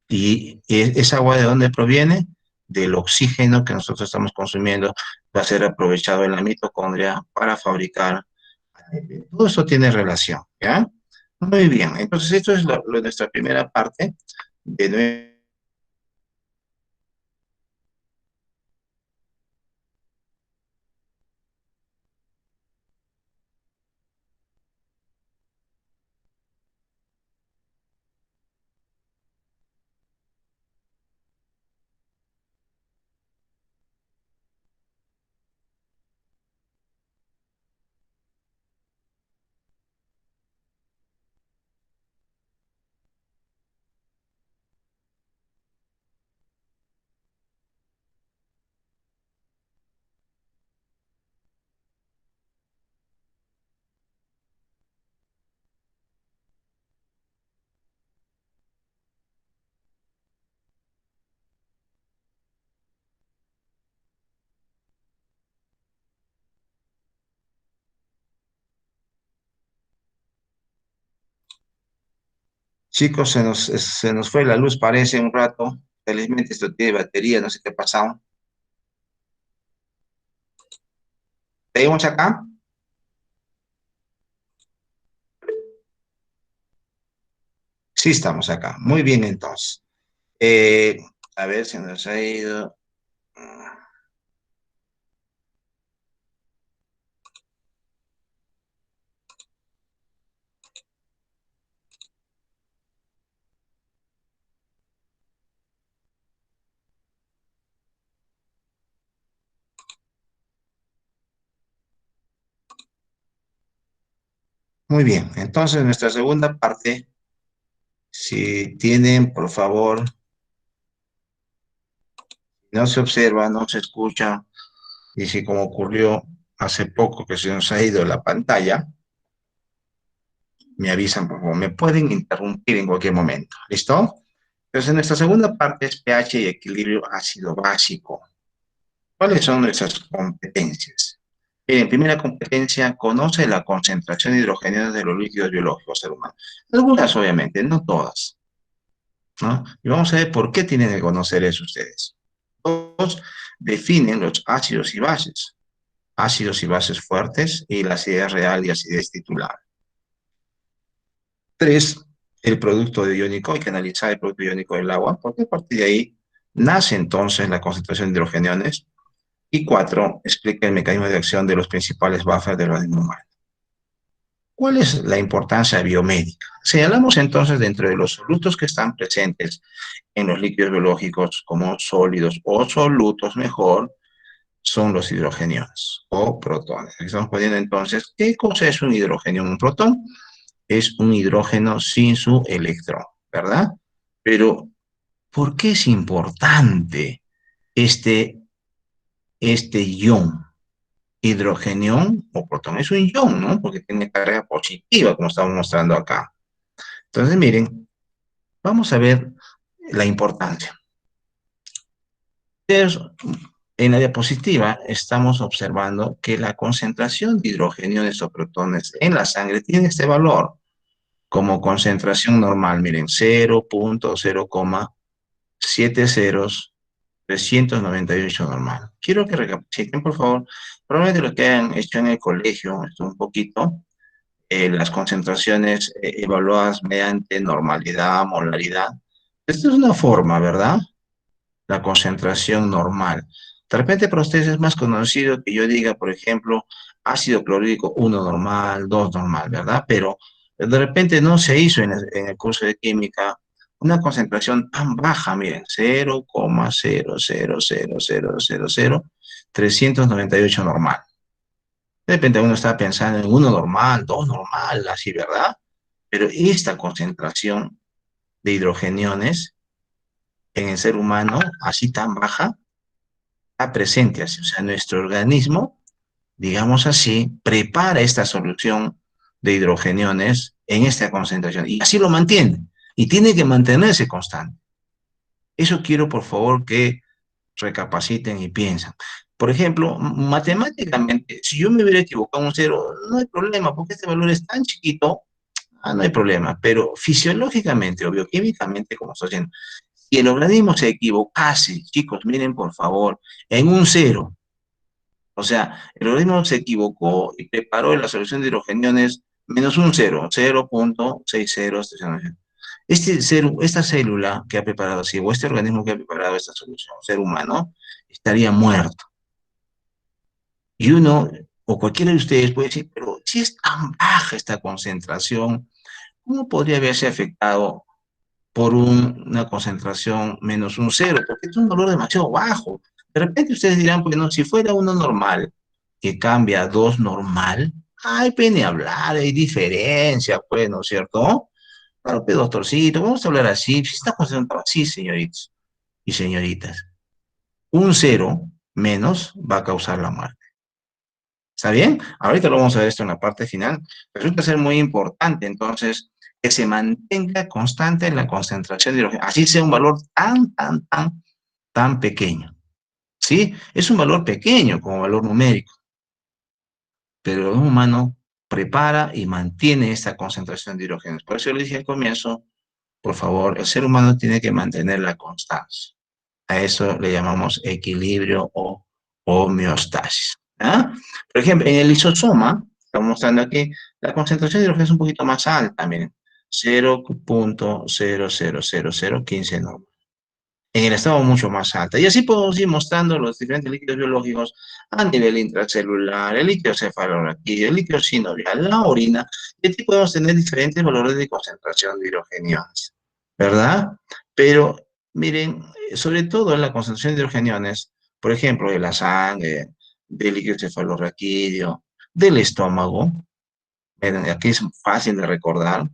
¿Y esa agua de dónde proviene? Del oxígeno que nosotros estamos consumiendo, va a ser aprovechado en la mitocondria para fabricar. Todo eso tiene relación, ¿ya? Muy bien, entonces esto es nuestra primera parte de chicos, se nos fue la luz, parece un rato. Felizmente esto tiene batería, no sé qué ha pasado. ¿Seguimos acá? Sí, estamos acá. Muy bien, entonces. Eh, a ver, se nos ha ido. Muy bien, entonces nuestra segunda parte, si tienen, por favor, no se observa, no se escucha, y si como ocurrió hace poco que se nos ha ido la pantalla, me avisan, por favor, me pueden interrumpir en cualquier momento, ¿listo? Entonces, nuestra segunda parte es pH y equilibrio ácido básico. ¿Cuáles son nuestras competencias? Bien, primera competencia, conoce la concentración de hidrogenados de los líquidos biológicos del humano. Algunas, obviamente, no todas, ¿no? Y vamos a ver por qué tienen que conocer eso ustedes. Dos, definen los ácidos y bases fuertes y la acidez real y acidez titular. Tres, el producto iónico, hay que analizar el producto iónico del agua, porque a partir de ahí nace entonces la concentración de hidrogeniones. Y cuatro, explica el mecanismo de acción de los principales buffers del organismo humano. ¿Cuál es la importancia biomédica? Señalamos entonces dentro de los solutos que están presentes en los líquidos biológicos como sólidos o solutos mejor, son los hidrogeniones o protones. Estamos poniendo entonces, ¿qué cosa es un hidrogenio? Un protón es un hidrógeno sin su electrón, ¿verdad? Pero, ¿por qué es importante este ion? Hidrogenión o protón es un ion, ¿no? Porque tiene carga positiva, como estamos mostrando acá. Entonces, miren, vamos a ver la importancia. Ustedes En la diapositiva estamos observando que la concentración de hidrogeniones o protones en la sangre tiene este valor como concentración normal. Miren, 0.0,70 398 normal. Quiero que recapaciten, por favor, probablemente lo que hayan hecho en el colegio, esto un poquito, las concentraciones evaluadas mediante normalidad, molaridad. Esta es una forma, ¿verdad? La concentración normal. De repente para ustedes es más conocido que yo diga, por ejemplo, ácido clorhídrico 1 normal, 2 normal, ¿verdad? Pero de repente no se hizo en el curso de química una concentración tan baja, miren, 0,000000398 normal. De repente uno está pensando en 1 normal, 2 normal, así, ¿verdad? Pero esta concentración de hidrogeniones en el ser humano, así tan baja, está presente así. O sea, nuestro organismo, digamos así, prepara esta solución de hidrogeniones en esta concentración y así lo mantiene y tiene que mantenerse constante. Eso quiero, por favor, que recapaciten y piensen. Por ejemplo, matemáticamente, si yo me hubiera equivocado un cero, no hay problema, porque este valor es tan chiquito, no hay problema, pero fisiológicamente o bioquímicamente, como estoy diciendo, si el organismo se equivocase, chicos, miren por favor, en un cero, o sea, el organismo se equivocó y preparó la solución de hidrogeniones menos un cero, 0.60. Esta célula que ha preparado así, o este organismo que ha preparado esta solución, ser humano, estaría muerto. Y uno, o cualquiera de ustedes puede decir, pero si es tan baja esta concentración, ¿cómo podría haberse afectado por una concentración menos un cero? Porque es un valor demasiado bajo. De repente ustedes dirán, pues no, si fuera uno normal, que cambia a 2 normal, hay pene hablar, hay diferencia, pues, ¿no es cierto? Claro, pues, doctorcito, vamos a hablar así, si está concentrado así, señoritos y señoritas. Un cero menos va a causar la muerte. ¿Está bien? Ahorita lo vamos a ver esto en la parte final. Resulta ser muy importante, entonces, que se mantenga constante en la concentración de hidrógeno, así sea un valor tan pequeño. ¿Sí? Es un valor pequeño como valor numérico, pero el organismo humano prepara y mantiene esta concentración de hidrógeno. Por eso yo le dije al comienzo, por favor, el ser humano tiene que mantener la constancia. A eso le llamamos equilibrio o homeostasis. ¿Ah? Por ejemplo, en el lisosoma, estamos mostrando aquí, la concentración de hidrógeno es un poquito más alta, miren, 0.00015 normal. En el estado mucho más alta. Y así podemos ir mostrando los diferentes líquidos biológicos a nivel intracelular, el líquido cefalorraquídeo, el líquido sinovial, la orina, y aquí podemos tener diferentes valores de concentración de hidrogeniones, ¿verdad? Pero miren, sobre todo en la concentración de hidrogeniones, por ejemplo, de la sangre, del líquido cefalorraquídeo, del estómago, miren, aquí es fácil de recordar,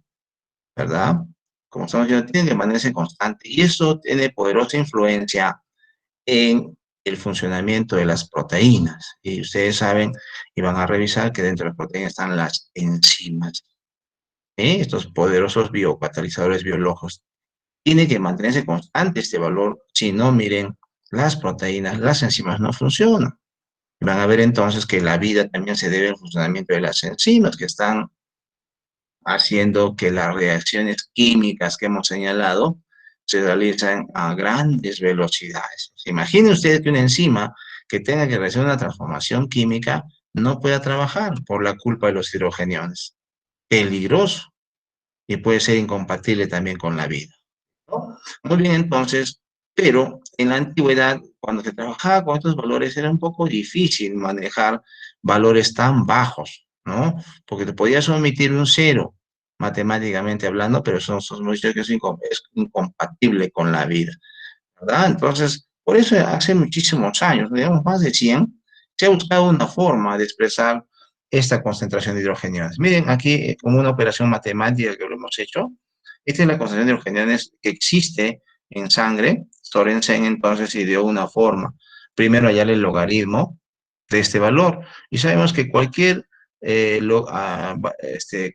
¿verdad? Como estamos viendo, tiene que mantenerse constante y eso tiene poderosa influencia en el funcionamiento de las proteínas. Y ustedes saben y van a revisar que dentro de las proteínas están las enzimas, estos poderosos biocatalizadores biológicos. Tiene que mantenerse constante este valor, si no, miren, las proteínas, las enzimas no funcionan. Van a ver entonces que la vida también se debe al funcionamiento de las enzimas que están haciendo que las reacciones químicas que hemos señalado se realizan a grandes velocidades. Imaginen ustedes que una enzima que tenga que realizar una transformación química no pueda trabajar por la culpa de los hidrogeniones. Peligroso y puede ser incompatible también con la vida, ¿no? Muy bien, entonces, pero en la antigüedad, cuando se trabajaba con estos valores, era un poco difícil manejar valores tan bajos, ¿no? Porque te podías omitir un cero, matemáticamente hablando, pero eso hemos dicho que es incompatible con la vida, ¿verdad? Entonces, por eso hace muchísimos años, digamos más de 100, se ha buscado una forma de expresar esta concentración de hidrogeniones. Miren, aquí como una operación matemática que lo hemos hecho, esta es la concentración de hidrogeniones que existe en sangre. Sorensen entonces ideó una forma. Primero hallar el logaritmo de este valor. Y sabemos que cualquier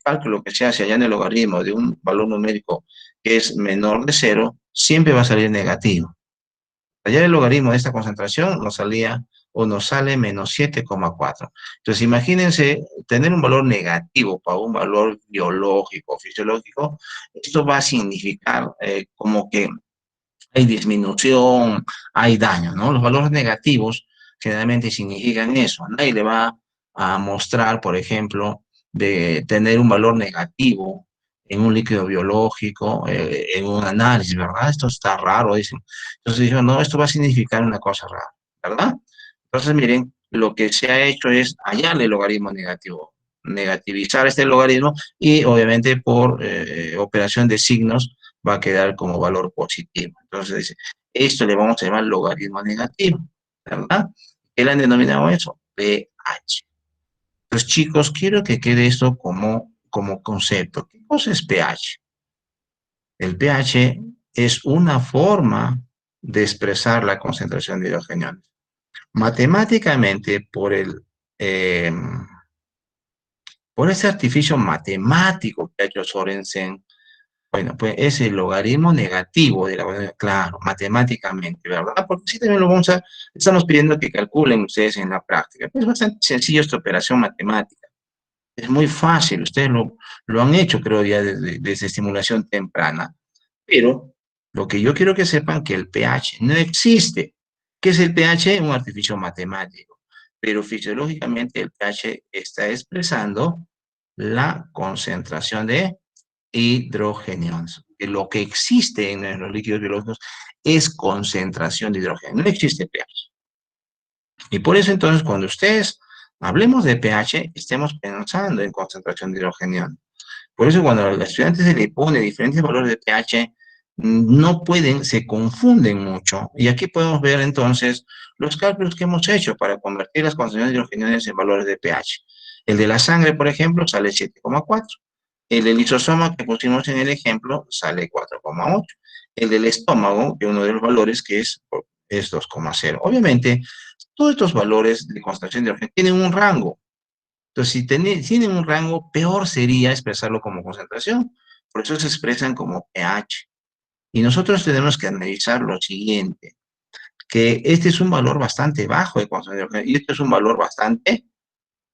cálculo que se hace allá en el logaritmo de un valor numérico que es menor de cero, siempre va a salir negativo. Hallar el logaritmo de esta concentración nos sale menos 7,4. Entonces, imagínense tener un valor negativo para un valor biológico, fisiológico. Esto va a significar como que hay disminución, hay daño, ¿no? Los valores negativos generalmente significan eso. Nadie le va a mostrar, por ejemplo, de tener un valor negativo en un líquido biológico, en un análisis, ¿verdad? Esto está raro, dicen. Entonces dijo, no, esto va a significar una cosa rara, ¿verdad? Entonces, miren, lo que se ha hecho es hallarle el logaritmo negativo, negativizar este logaritmo y obviamente por operación de signos va a quedar como valor positivo. Entonces dice, esto le vamos a llamar logaritmo negativo, ¿verdad? ¿Qué le han denominado eso? pH. Entonces, chicos, quiero que quede esto como concepto. ¿Qué cosa es pH? El pH es una forma de expresar la concentración de hidrogeniones. Matemáticamente, eh, por ese artificio matemático que ha hecho Sorensen, bueno, pues es el logaritmo negativo de la, claro, matemáticamente, ¿verdad? Porque si también estamos pidiendo que calculen ustedes en la práctica. Es bastante sencillo esta operación matemática. Es muy fácil, ustedes lo han hecho, creo, ya desde estimulación temprana. Pero lo que yo quiero que sepan que el pH no existe. ¿Qué es el pH? Un artificio matemático. Pero fisiológicamente el pH está expresando la concentración de hidrogeniones. Lo que existe en los líquidos biológicos es concentración de hidrógeno, no existe pH. Y por eso entonces cuando ustedes hablemos de pH, estemos pensando en concentración de hidrogeniones. Por eso cuando a los estudiantes se le pone diferentes valores de pH, no pueden, se confunden mucho. Y aquí podemos ver entonces los cálculos que hemos hecho para convertir las concentraciones de hidrogeniones en valores de pH. El de la sangre, por ejemplo, sale 7,4. El del lisosoma que pusimos en el ejemplo sale 4,8. El del estómago, que uno de los valores que es 2,0. Obviamente, todos estos valores de concentración de hidrógeno tienen un rango. Entonces, si tienen un rango, peor sería expresarlo como concentración. Por eso se expresan como pH. Y nosotros tenemos que analizar lo siguiente, que este es un valor bastante bajo de concentración y este es un valor bastante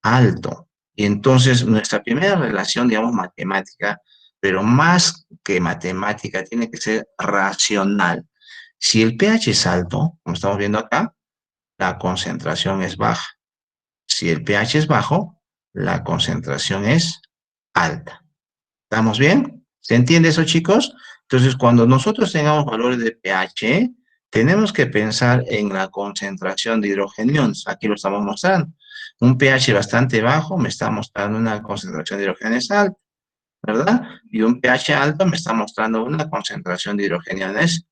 alto. Y entonces nuestra primera relación, digamos, matemática, pero más que matemática, tiene que ser racional. Si el pH es alto, como estamos viendo acá, la concentración es baja. Si el pH es bajo, la concentración es alta. ¿Estamos bien? ¿Se entiende eso, chicos? Entonces, cuando nosotros tengamos valores de pH, tenemos que pensar en la concentración de hidrogeniones. Aquí lo estamos mostrando. Un pH bastante bajo me está mostrando una concentración de hidrogeniones alta, ¿verdad? Y un pH alto me está mostrando una concentración de hidrogeniones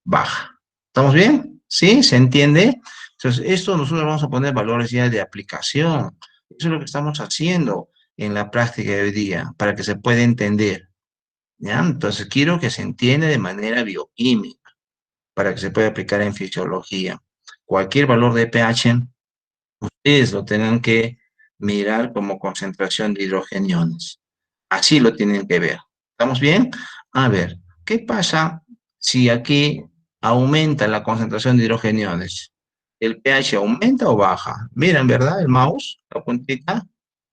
baja. ¿Estamos bien? ¿Sí? ¿Se entiende? Entonces, esto nosotros vamos a poner valores ya de aplicación. Eso es lo que estamos haciendo en la práctica de hoy día, para que se pueda entender. ¿Ya? Entonces, quiero que se entienda de manera bioquímica, para que se pueda aplicar en fisiología. Cualquier valor de pH, ustedes lo tengan que mirar como concentración de hidrogeniones. Así lo tienen que ver. ¿Estamos bien? A ver, ¿qué pasa si aquí aumenta la concentración de hidrogeniones? ¿El pH aumenta o baja? Miren, ¿verdad? El mouse, la puntita.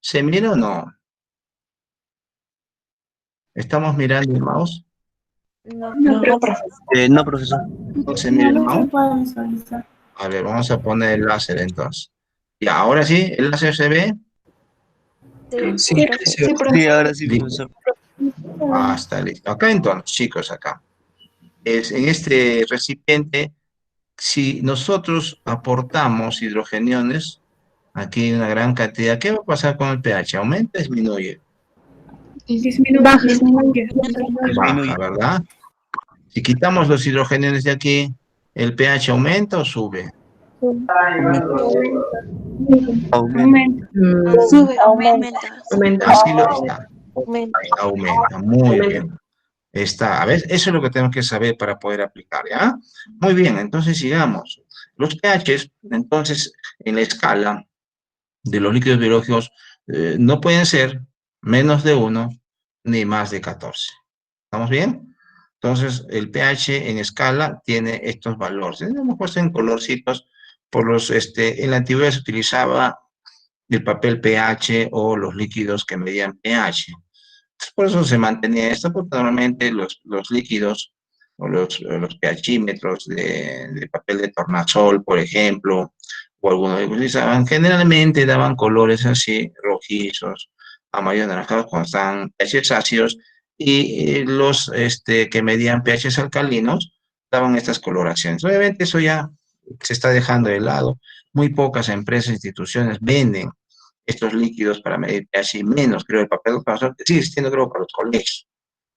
¿Se mira o no? ¿Estamos mirando el mouse? No, No, profesor. No, profesor. ¿No se mira el mouse? A ver, vamos a poner el láser entonces. Ya, ahora sí, ¿el láser se ve? Sí, Sí, sí, ahora sí, Listo. profesor. Ah, está listo. Acá entonces, chicos, acá. En este recipiente, si nosotros aportamos hidrogeniones, aquí hay una gran cantidad, ¿qué va a pasar con el pH? ¿Aumenta o disminuye? Baja. Baja, ¿verdad? Si quitamos los hidrogeniones de aquí, ¿el pH aumenta o sube? Aumenta. Sube, aumenta. Así lo está. Aumenta. Aumenta, muy bien. Está, a ver, eso es lo que tenemos que saber para poder aplicar, ¿ya? Muy bien, entonces sigamos. Los pHs, entonces, en la escala de los líquidos biológicos, no pueden ser menos de 1 ni más de 14. ¿Estamos bien? Entonces, el pH en escala tiene estos valores. Hemos puesto en colorcitos por en la antigüedad se utilizaba el papel pH o los líquidos que medían pH. Entonces, por eso se mantenía esto, porque normalmente los líquidos o los pHímetros de papel de tornasol, por ejemplo, o algunos que utilizaban, generalmente daban colores así, rojizos, amarillos, anaranjados, cuando estaban pHs ácidos, y los que medían pHs alcalinos daban estas coloraciones. Obviamente eso ya se está dejando de lado. Muy pocas empresas e instituciones venden estos líquidos para medir pH y menos, creo, el papel que sigue existiendo, creo, para los colegios.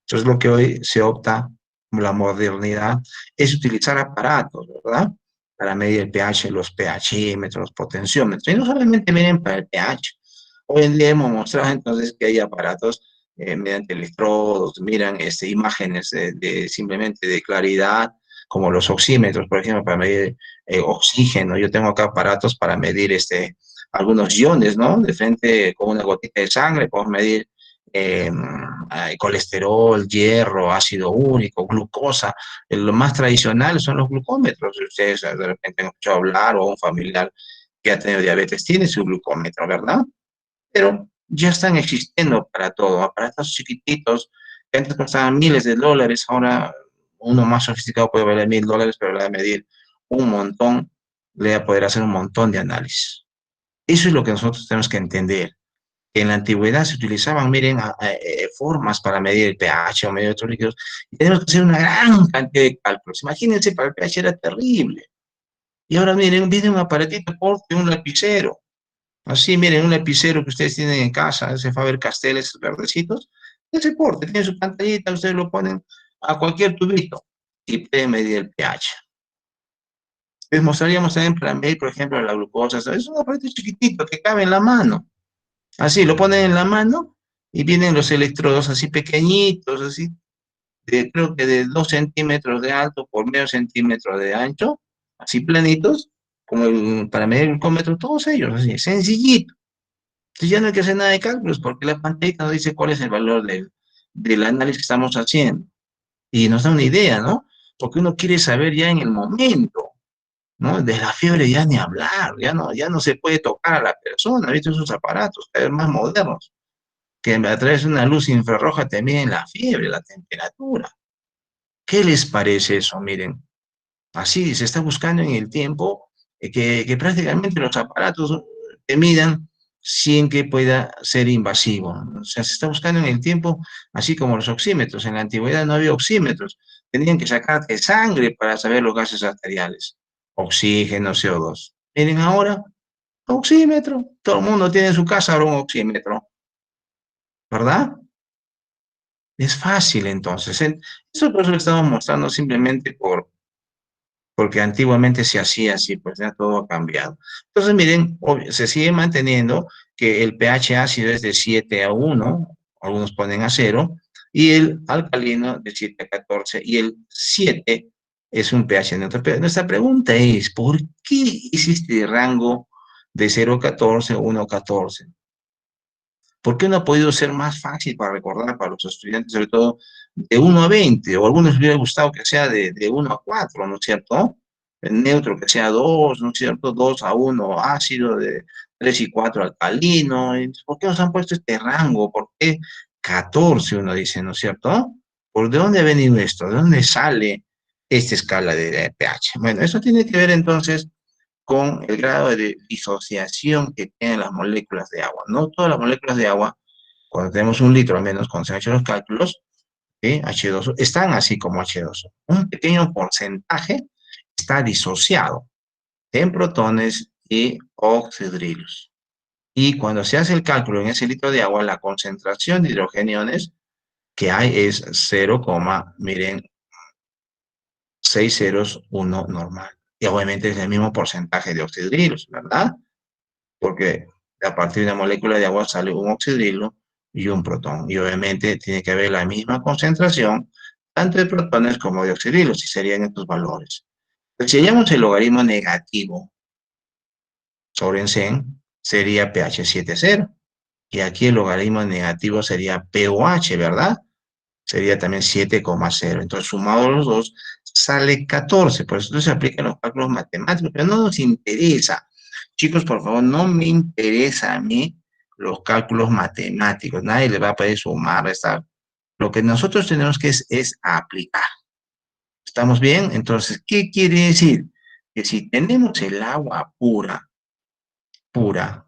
Entonces, lo que hoy se opta, la modernidad, es utilizar aparatos, ¿verdad? Para medir el pH, los pHímetros, los potenciómetros. Y no solamente miren para el pH. Hoy en día hemos mostrado entonces que hay aparatos mediante electrodos, miran imágenes simplemente de claridad, como los oxímetros, por ejemplo, para medir oxígeno. Yo tengo acá aparatos para medir algunos iones, ¿no? De frente con una gotita de sangre, podemos medir eh, colesterol, hierro, ácido úrico, glucosa. Lo más tradicional son los glucómetros. Ustedes de repente han escuchado hablar o un familiar que ha tenido diabetes tiene su glucómetro, ¿verdad? Pero ya están existiendo para todo, aparatos chiquititos que antes costaban miles de dólares, ahora uno más sofisticado puede valer $1000, pero le va a medir un montón, le va a poder hacer un montón de análisis. Eso es lo que nosotros tenemos que entender. En la antigüedad se utilizaban, miren, formas para medir el pH o medir otros líquidos, y tenemos que hacer una gran cantidad de cálculos. Imagínense, para el pH era terrible. Y ahora miren, viene un aparatito corto, un lapicero. Así, miren, un lapicero que ustedes tienen en casa, ese Faber-Castell, esos verdecitos, ese porte, tiene su pantallita, ustedes lo ponen a cualquier tubito y pueden medir el pH. Les mostraríamos también para medir, por ejemplo, la glucosa. Es un aparato chiquitito que cabe en la mano. Así, lo ponen en la mano y vienen los electrodos así pequeñitos, así, creo que de 2 centímetros de alto por medio centímetro de ancho, así planitos, como para medir el glucómetro, todos ellos, así, sencillito. Entonces ya no hay que hacer nada de cálculos porque la pantalla nos dice cuál es el valor del análisis que estamos haciendo. Y nos da una idea, ¿no? Porque uno quiere saber ya en el momento, ¿no? De la fiebre ya ni hablar, ya no se puede tocar a la persona, ¿viste? Esos aparatos cada vez más modernos, que a través de una luz infrarroja te miden la fiebre, la temperatura. ¿Qué les parece eso? Miren, así se está buscando en el tiempo que prácticamente los aparatos te midan sin que pueda ser invasivo. O sea, se está buscando en el tiempo, así como los oxímetros. En la antigüedad no había oxímetros. Tenían que sacarte sangre para saber los gases arteriales, oxígeno, CO2. Miren ahora, oxímetro. Todo el mundo tiene en su casa ahora un oxímetro, ¿verdad? Es fácil entonces. Eso por eso lo estamos mostrando simplemente porque antiguamente se hacía así, pues ya todo ha cambiado. Entonces, miren, se sigue manteniendo que el pH ácido es de 7 a 1, algunos ponen a 0, y el alcalino de 7 a 14, y el 7 es un pH neutro. Pero nuestra pregunta es, ¿por qué hiciste rango de 0 a 14 o 1 a 14? ¿Por qué no ha podido ser más fácil para recordar para los estudiantes, sobre todo de 1 a 20? O a algunos les hubiera gustado que sea de 1 a 4, ¿no es cierto? El neutro que sea 2, ¿no es cierto? 2 a 1 ácido, de 3 y 4 alcalino. ¿Por qué nos han puesto este rango? ¿Por qué 14, uno dice, ¿no es cierto? ¿Por de dónde ha venido esto? ¿De dónde sale esta escala de pH? Bueno, eso tiene que ver entonces con el grado de disociación que tienen las moléculas de agua. No todas las moléculas de agua, cuando tenemos 1 litro al menos, cuando se han hecho los cálculos, H2O, están así como H2O. Un pequeño porcentaje está disociado en protones y oxidrilos. Y cuando se hace el cálculo en ese litro de agua, la concentración de hidrogeniones que hay es 0, miren, 601 normal. Y obviamente es el mismo porcentaje de oxidrilos, ¿verdad? Porque a partir de una molécula de agua sale un oxidrilo y un protón. Y obviamente tiene que haber la misma concentración, tanto de protones como de oxidrilos, y serían estos valores. Pues si hallamos el logaritmo negativo sobre 100, sería pH 7,0. Y aquí el logaritmo negativo sería pOH, ¿verdad? sería también 7,0. Entonces, sumado los dos, sale 14. Por eso se aplican los cálculos matemáticos, pero no nos interesa. Chicos, por favor, no me interesa a mí los cálculos matemáticos. Nadie le va a poder sumar, restar. Lo que nosotros tenemos que es aplicar. ¿Estamos bien? Entonces, ¿qué quiere decir? Que si tenemos el agua pura,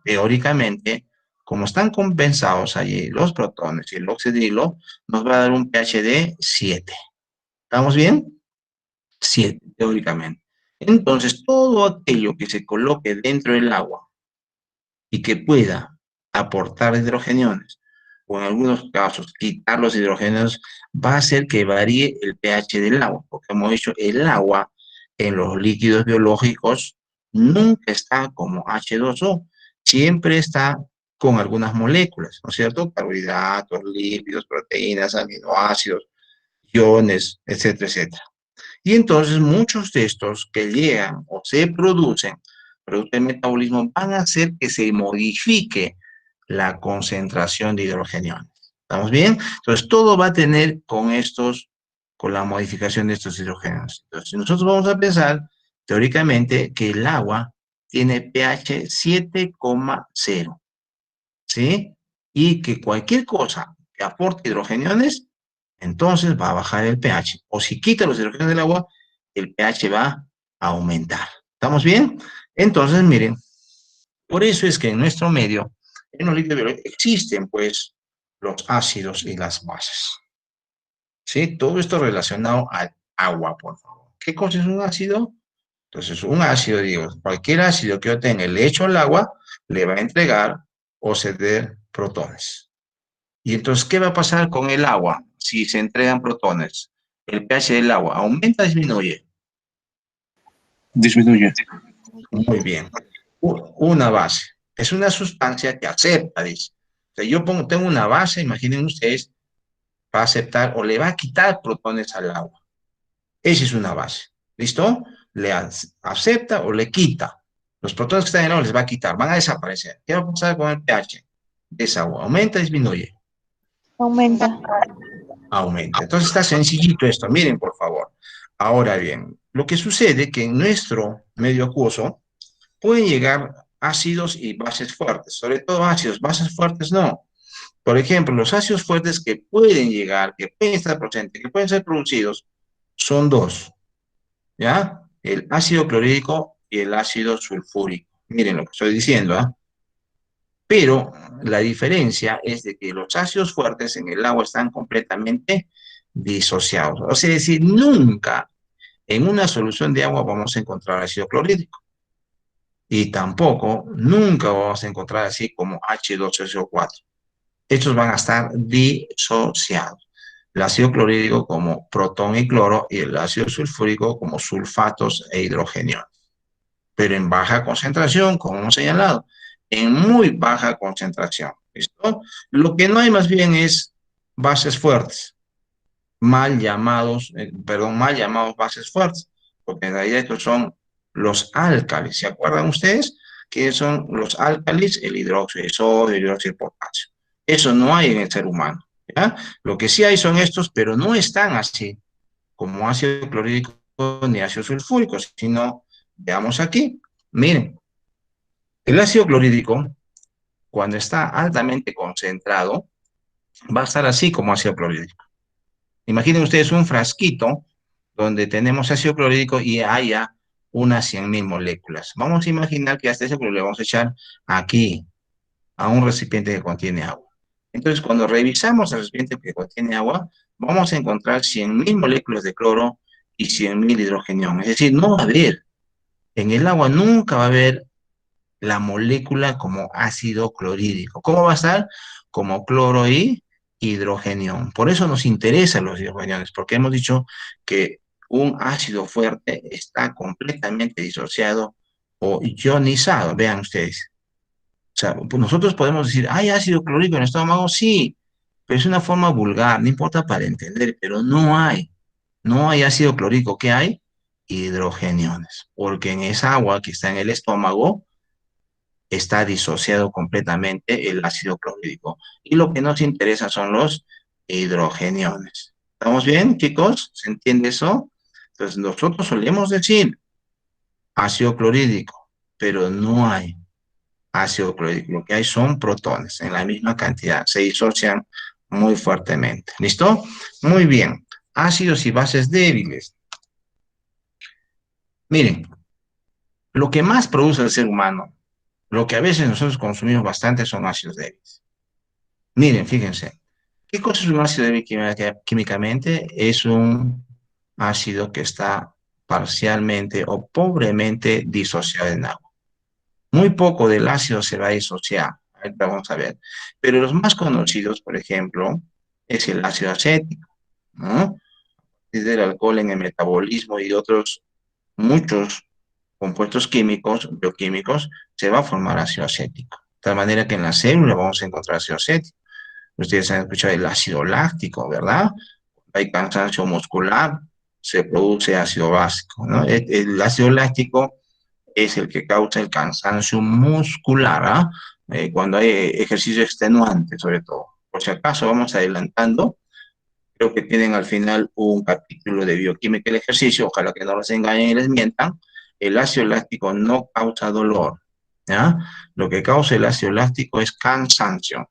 teóricamente, como están compensados allí los protones y el oxidrilo, nos va a dar un pH de 7. ¿Estamos bien? 7, teóricamente. Entonces, todo aquello que se coloque dentro del agua y que pueda aportar hidrogeniones, o en algunos casos quitar los hidrogenos, va a hacer que varíe el pH del agua, porque hemos dicho, el agua en los líquidos biológicos nunca está como H2O, siempre está con algunas moléculas, ¿no es cierto? Carbohidratos, lípidos, proteínas, aminoácidos, iones, etcétera, etcétera. Y entonces muchos de estos que llegan o se producen, producto del metabolismo, van a hacer que se modifique la concentración de hidrogeniones. ¿Estamos bien? Entonces todo va a tener con la modificación de estos hidrogenos. Entonces nosotros vamos a pensar teóricamente que el agua tiene pH 7,0, ¿sí? Y que cualquier cosa que aporte hidrogeniones, entonces va a bajar el pH. O si quita los hidrogenos del agua, el pH va a aumentar. ¿Estamos bien? Entonces, miren, por eso es que en nuestro medio, en los líquidos biológicos, existen, pues, los ácidos y las bases. ¿Sí? Todo esto relacionado al agua, por favor. ¿Qué cosa es un ácido? Entonces, un ácido, digo, cualquier ácido que yo tenga, le echo al agua, le va a entregar o ceder protones. Y entonces, ¿qué va a pasar con el agua si se entregan protones? El pH del agua aumenta o disminuye. Disminuye. Muy bien. Una base. Es una sustancia que acepta, dice. O sea, yo tengo una base, imaginen ustedes, va a aceptar o le va a quitar protones al agua. Esa es una base. ¿Listo? Le acepta o le quita. Los protones que están en el agua les va a quitar, van a desaparecer. ¿Qué va a pasar con el pH de esa agua? ¿Aumenta o disminuye? Aumenta. Aumenta. Entonces está sencillito esto. Miren, por favor. Ahora bien, lo que sucede es que en nuestro medio acuoso pueden llegar ácidos y bases fuertes, sobre todo ácidos, bases fuertes no. Por ejemplo, los ácidos fuertes que pueden llegar, que pueden estar presentes, que pueden ser producidos, son dos, ¿ya? El ácido clorhídrico y el ácido sulfúrico. Miren lo que estoy diciendo, ¿ah? Pero la diferencia es de que los ácidos fuertes en el agua están completamente disociados. O sea, es decir, nunca en una solución de agua vamos a encontrar ácido clorhídrico. Y tampoco, nunca vamos a encontrar así como H2SO4. Estos van a estar disociados. El ácido clorhídrico como protón y cloro y el ácido sulfúrico como sulfatos e hidrogeniones. Pero en baja concentración, como hemos señalado, en muy baja concentración. ¿Listo? Lo que no hay más bien es bases fuertes, mal llamados bases fuertes, porque en realidad estos son los álcalis. ¿Se acuerdan ustedes? Que son los álcalis, el hidróxido de sodio, el hidróxido de potasio. Eso no hay en el ser humano. ¿Ya? Lo que sí hay son estos, pero no están así como ácido clorhídrico ni ácido sulfúrico, sino, veamos aquí, miren, el ácido clorhídrico, cuando está altamente concentrado, va a estar así como ácido clorhídrico. Imaginen ustedes un frasquito donde tenemos ácido clorhídrico y haya unas 100.000 moléculas. Vamos a imaginar que hasta ese le vamos a echar aquí, a un recipiente que contiene agua. Entonces, cuando revisamos el recipiente que contiene agua, vamos a encontrar 100.000 moléculas de cloro y 100.000 hidrogenión. Es decir, no va a haber, en el agua nunca va a haber la molécula como ácido clorhídrico. ¿Cómo va a estar? Como cloro y hidrogenión. Por eso nos interesan los hidrogeniones, porque hemos dicho que un ácido fuerte está completamente disociado o ionizado. Vean ustedes. O sea, pues nosotros podemos decir, ¿hay ácido clorhídrico en el estómago? Sí, pero es una forma vulgar, no importa para entender, pero no hay ácido clorhídrico. ¿Qué hay? Hidrogeniones, porque en esa agua que está en el estómago está disociado completamente el ácido clorhídrico. Y lo que nos interesa son los hidrogeniones. ¿Estamos bien, chicos? ¿Se entiende eso? Entonces, nosotros solemos decir ácido clorhídrico, pero no hay ácido clorhídrico. Lo que hay son protones en la misma cantidad. Se disocian muy fuertemente. ¿Listo? Muy bien. Ácidos y bases débiles. Miren, lo que más produce el ser humano, lo que a veces nosotros consumimos bastante son ácidos débiles. Miren, fíjense. ¿Qué cosa es un ácido débil químicamente? Es un ácido que está parcialmente o pobremente disociado en agua. Muy poco del ácido se va a disociar. Ahorita vamos a ver. Pero los más conocidos, por ejemplo, es el ácido acético, ¿no? Es del alcohol en el metabolismo y otros muchos compuestos químicos, bioquímicos, se va a formar ácido acético. De tal manera que en la célula vamos a encontrar ácido acético. Ustedes han escuchado el ácido láctico, ¿verdad? Hay cansancio muscular, se produce ácido básico, ¿no? El ácido láctico es el que causa el cansancio muscular, ¿ah? Cuando hay ejercicio extenuante, sobre todo. Por si acaso vamos adelantando, creo que tienen al final un capítulo de bioquímica del ejercicio, ojalá que no los engañen y les mientan. El ácido láctico no causa dolor, ¿ya? Lo que causa el ácido láctico es cansancio,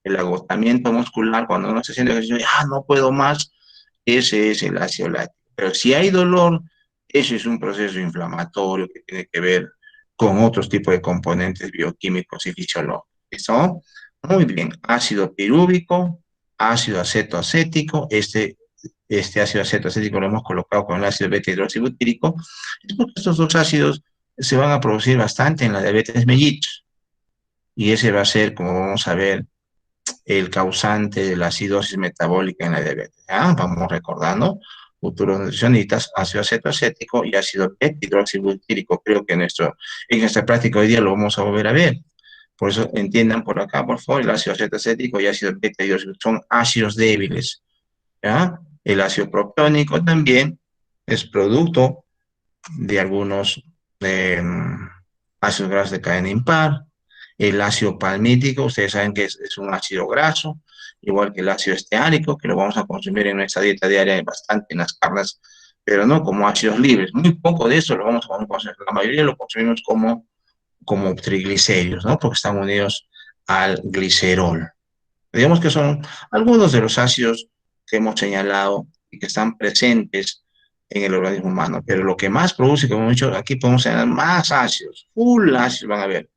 el agotamiento muscular, cuando uno se siente ejercicio, no puedo más, ese es el ácido láctico. Pero si hay dolor, ese es un proceso inflamatorio que tiene que ver con otros tipos de componentes bioquímicos y fisiológicos. ¿Listo? Muy bien. Ácido pirúvico, ácido acetoacético, este ácido acetoacético lo hemos colocado con el ácido beta-hidroxibutírico, es porque estos dos ácidos se van a producir bastante en la diabetes mellitus, y ese va a ser, como vamos a ver, el causante de la acidosis metabólica en la diabetes. ¿Ya? Vamos recordando, futuros nutricionistas, ácido acetoacético y ácido beta-hidroxibutírico. Creo que en nuestra práctica hoy día lo vamos a volver a ver. Por eso entiendan por acá, por favor, el ácido acetoacético y ácido beta-hidroxibutírico son ácidos débiles. ¿Ya? El ácido propiónico también es producto de algunos eh, ácidos grasos de cadena impar. El ácido palmítico, ustedes saben que es un ácido graso, igual que el ácido esteárico, que lo vamos a consumir en nuestra dieta diaria bastante en las carnes, pero no como ácidos libres. Muy poco de eso lo vamos a consumir. La mayoría lo consumimos como triglicéridos, ¿no? Porque están unidos al glicerol. Digamos que son algunos de los ácidos que hemos señalado y que están presentes en el organismo humano. Pero lo que más produce, como hemos dicho, aquí podemos tener más ácidos, full ácidos van a ver,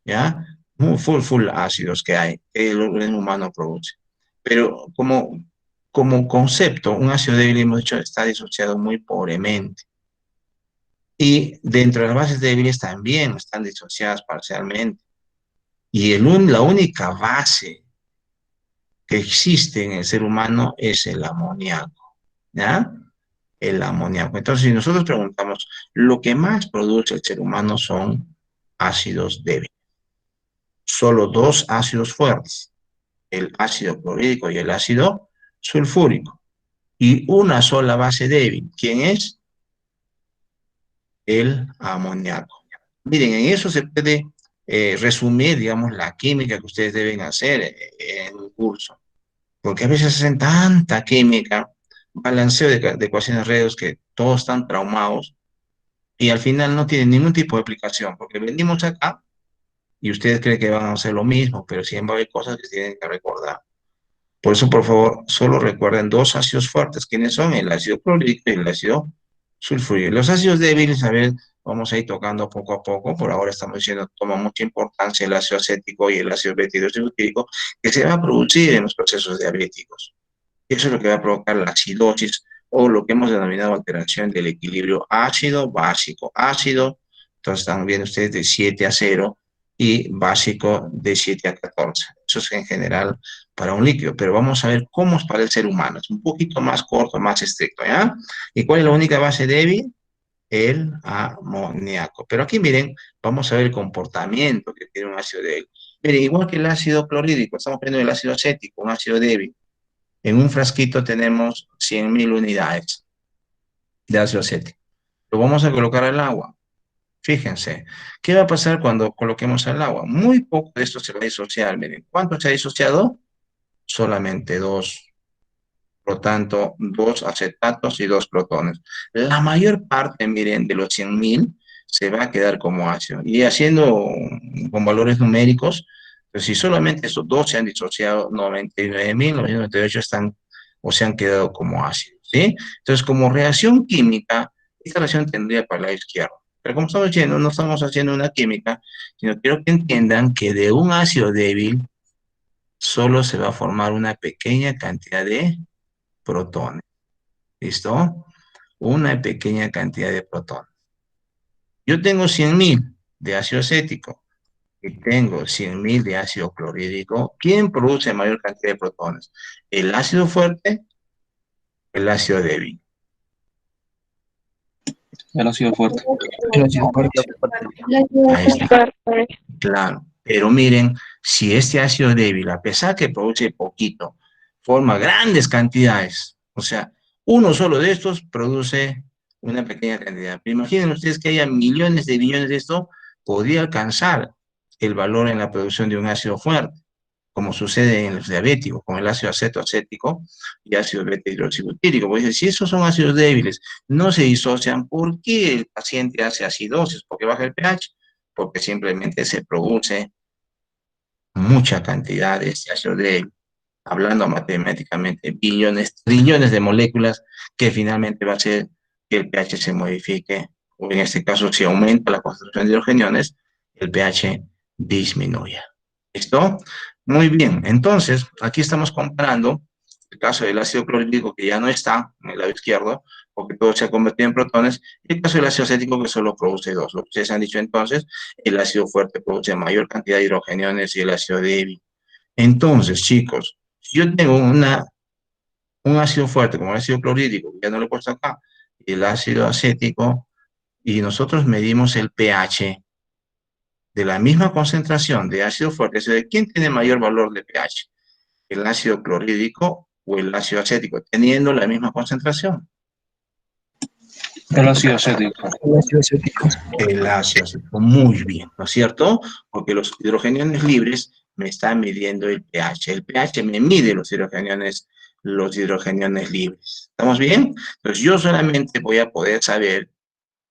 ¿ya? Full ácidos que hay, que el organismo humano produce. Pero como concepto, un ácido débil, hemos dicho, está disociado muy pobremente. Y dentro de las bases débiles también están disociadas parcialmente. Y la única base que existe en el ser humano es el amoníaco, ¿ya? El amoníaco. Entonces, si nosotros preguntamos, lo que más produce el ser humano son ácidos débiles. Solo dos ácidos fuertes, el ácido clorhídrico y el ácido sulfúrico. Y una sola base débil. ¿Quién es? El amoníaco. Miren, en eso se puede resumir, digamos, la química que ustedes deben hacer en un curso. Porque a veces hacen tanta química, balanceo de ecuaciones redes que todos están traumados y al final no tienen ningún tipo de aplicación, porque venimos acá y ustedes creen que van a hacer lo mismo, pero siempre hay cosas que tienen que recordar. Por eso, por favor, solo recuerden dos ácidos fuertes, ¿quiénes son? El ácido clorhídrico y el ácido sulfúrico. Los ácidos débiles, a ver, vamos a ir tocando poco a poco. Por ahora estamos diciendo, toma mucha importancia el ácido acético y el ácido beta-hidroxibutírico, que se va a producir en los procesos diabéticos. Eso es lo que va a provocar la acidosis o lo que hemos denominado alteración del equilibrio ácido, básico, ácido. Entonces están viendo ustedes de 7 a 0 y básico de 7 a 14. Eso es en general para un líquido, pero vamos a ver cómo es para el ser humano. Es un poquito más corto, más estricto, ¿ya? ¿Y cuál es la única base débil? El amoníaco. Pero aquí miren, vamos a ver el comportamiento que tiene un ácido débil. Miren, igual que el ácido clorhídrico, estamos viendo el ácido acético, un ácido débil. En un frasquito tenemos 100.000 unidades de ácido acético. Lo vamos a colocar al agua. Fíjense, ¿qué va a pasar cuando coloquemos al agua? Muy poco de esto se va a disociar. Miren, ¿cuánto se ha disociado? Solamente 2%. por lo tanto, 2 acetatos y 2 protones. La mayor parte, miren, de los 100.000 se va a quedar como ácido. Y haciendo con valores numéricos, pues si solamente esos dos se han disociado, 99.998 están o se han quedado como ácidos, ¿sí? Entonces, como reacción química, esta reacción tendría para el lado izquierdo. Pero como estamos diciendo, no estamos haciendo una química, sino quiero que entiendan que de un ácido débil solo se va a formar una pequeña cantidad de protones. ¿Listo? Una pequeña cantidad de protones. Yo tengo 100.000 de ácido acético y tengo 100.000 de ácido clorhídrico. ¿Quién produce mayor cantidad de protones? ¿El ácido fuerte o el ácido débil? El ácido fuerte. El ácido fuerte. Ahí está. Claro. Pero miren, si este ácido débil, a pesar que produce poquito, forma grandes cantidades, o sea, uno solo de estos produce una pequeña cantidad. Pero imaginen ustedes que haya millones de billones de esto, podría alcanzar el valor en la producción de un ácido fuerte, como sucede en los diabéticos, con el ácido acetoacético y ácido beta-hidroxibutírico. Pues si esos son ácidos débiles, no se disocian, ¿por qué el paciente hace acidosis? ¿Por qué baja el pH? Porque simplemente se produce mucha cantidad de este ácido débil, hablando matemáticamente, billones, trillones de moléculas, que finalmente va a hacer que el pH se modifique, o en este caso, si aumenta la concentración de hidrogeniones, el pH disminuye. ¿Listo? Muy bien, entonces, aquí estamos comparando el caso del ácido clorhídrico, que ya no está en el lado izquierdo, porque todo se ha convertido en protones, y el caso del ácido acético, que solo produce 2. Ustedes han dicho entonces, el ácido fuerte produce mayor cantidad de hidrogeniones y el ácido débil. Entonces, chicos, si yo tengo un ácido fuerte como el ácido clorhídrico, ya no lo he puesto acá, y el ácido acético, y nosotros medimos el pH de la misma concentración de ácido fuerte, es decir, ¿quién tiene mayor valor de pH? ¿El ácido clorhídrico o el ácido acético? Teniendo la misma concentración. El ácido acético. El ácido acético. El ácido acético, muy bien, ¿no es cierto? Porque los hidrogeniones libres me están midiendo el pH. El pH me mide los hidrogeniones libres. ¿Estamos bien? Entonces yo solamente voy a poder saber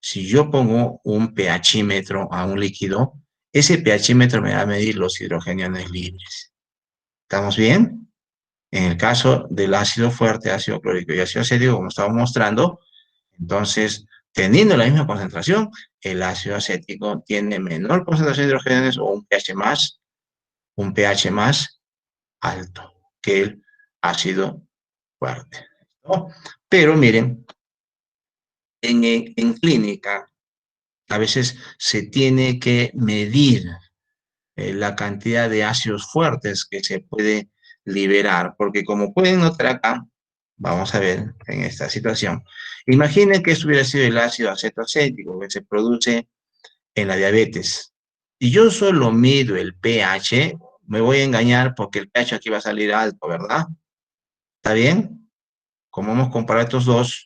si yo pongo un pHímetro a un líquido, ese pHímetro me va a medir los hidrogeniones libres. ¿Estamos bien? En el caso del ácido fuerte, ácido clorhídrico y ácido acético, como estamos mostrando, entonces, teniendo la misma concentración, el ácido acético tiene menor concentración de hidrogeniones o un pH más alto que el ácido fuerte, ¿no? Pero miren, en clínica a veces se tiene que medir la cantidad de ácidos fuertes que se puede liberar, porque como pueden notar acá, vamos a ver en esta situación, imaginen que esto hubiera sido el ácido acetoacético que se produce en la diabetes. Si yo solo mido el pH, me voy a engañar porque el pH aquí va a salir alto, ¿verdad? ¿Está bien? Como hemos comparado estos dos,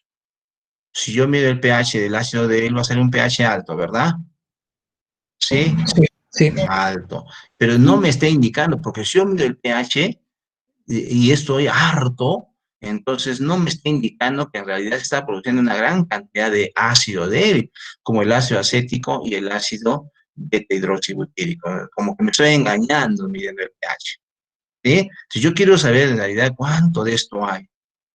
si yo mido el pH del ácido débil, va a salir un pH alto, ¿verdad? ¿Sí? Sí, sí. Alto. Pero no me está indicando, porque si yo mido el pH y estoy harto, entonces no me está indicando que en realidad se está produciendo una gran cantidad de ácido débil, como el ácido acético y el ácido beta-hidroxibutírico. Como que me estoy engañando midiendo el pH. ¿Sí? Si yo quiero saber en realidad cuánto de esto hay,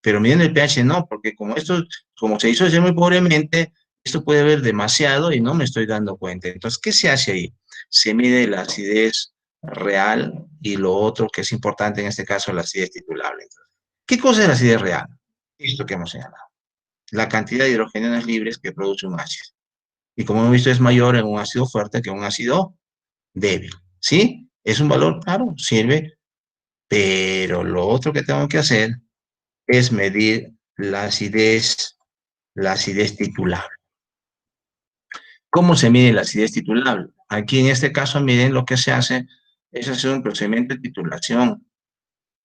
pero midiendo el pH no, porque como esto, como se hizo hacer muy pobremente, esto puede haber demasiado y no me estoy dando cuenta. Entonces, ¿qué se hace ahí? Se mide la acidez real y lo otro que es importante en este caso, la acidez titulable. Entonces, ¿qué cosa es la acidez real? Esto que hemos señalado. La cantidad de hidrogeniones libres que produce un ácido. Y como hemos visto, es mayor en un ácido fuerte que en un ácido débil. ¿Sí? ¿Es un valor? Claro, sirve, pero lo otro que tengo que hacer es medir la acidez titulable. ¿Cómo se mide la acidez titulable? Aquí en este caso, miren, lo que se hace es hacer un procedimiento de titulación.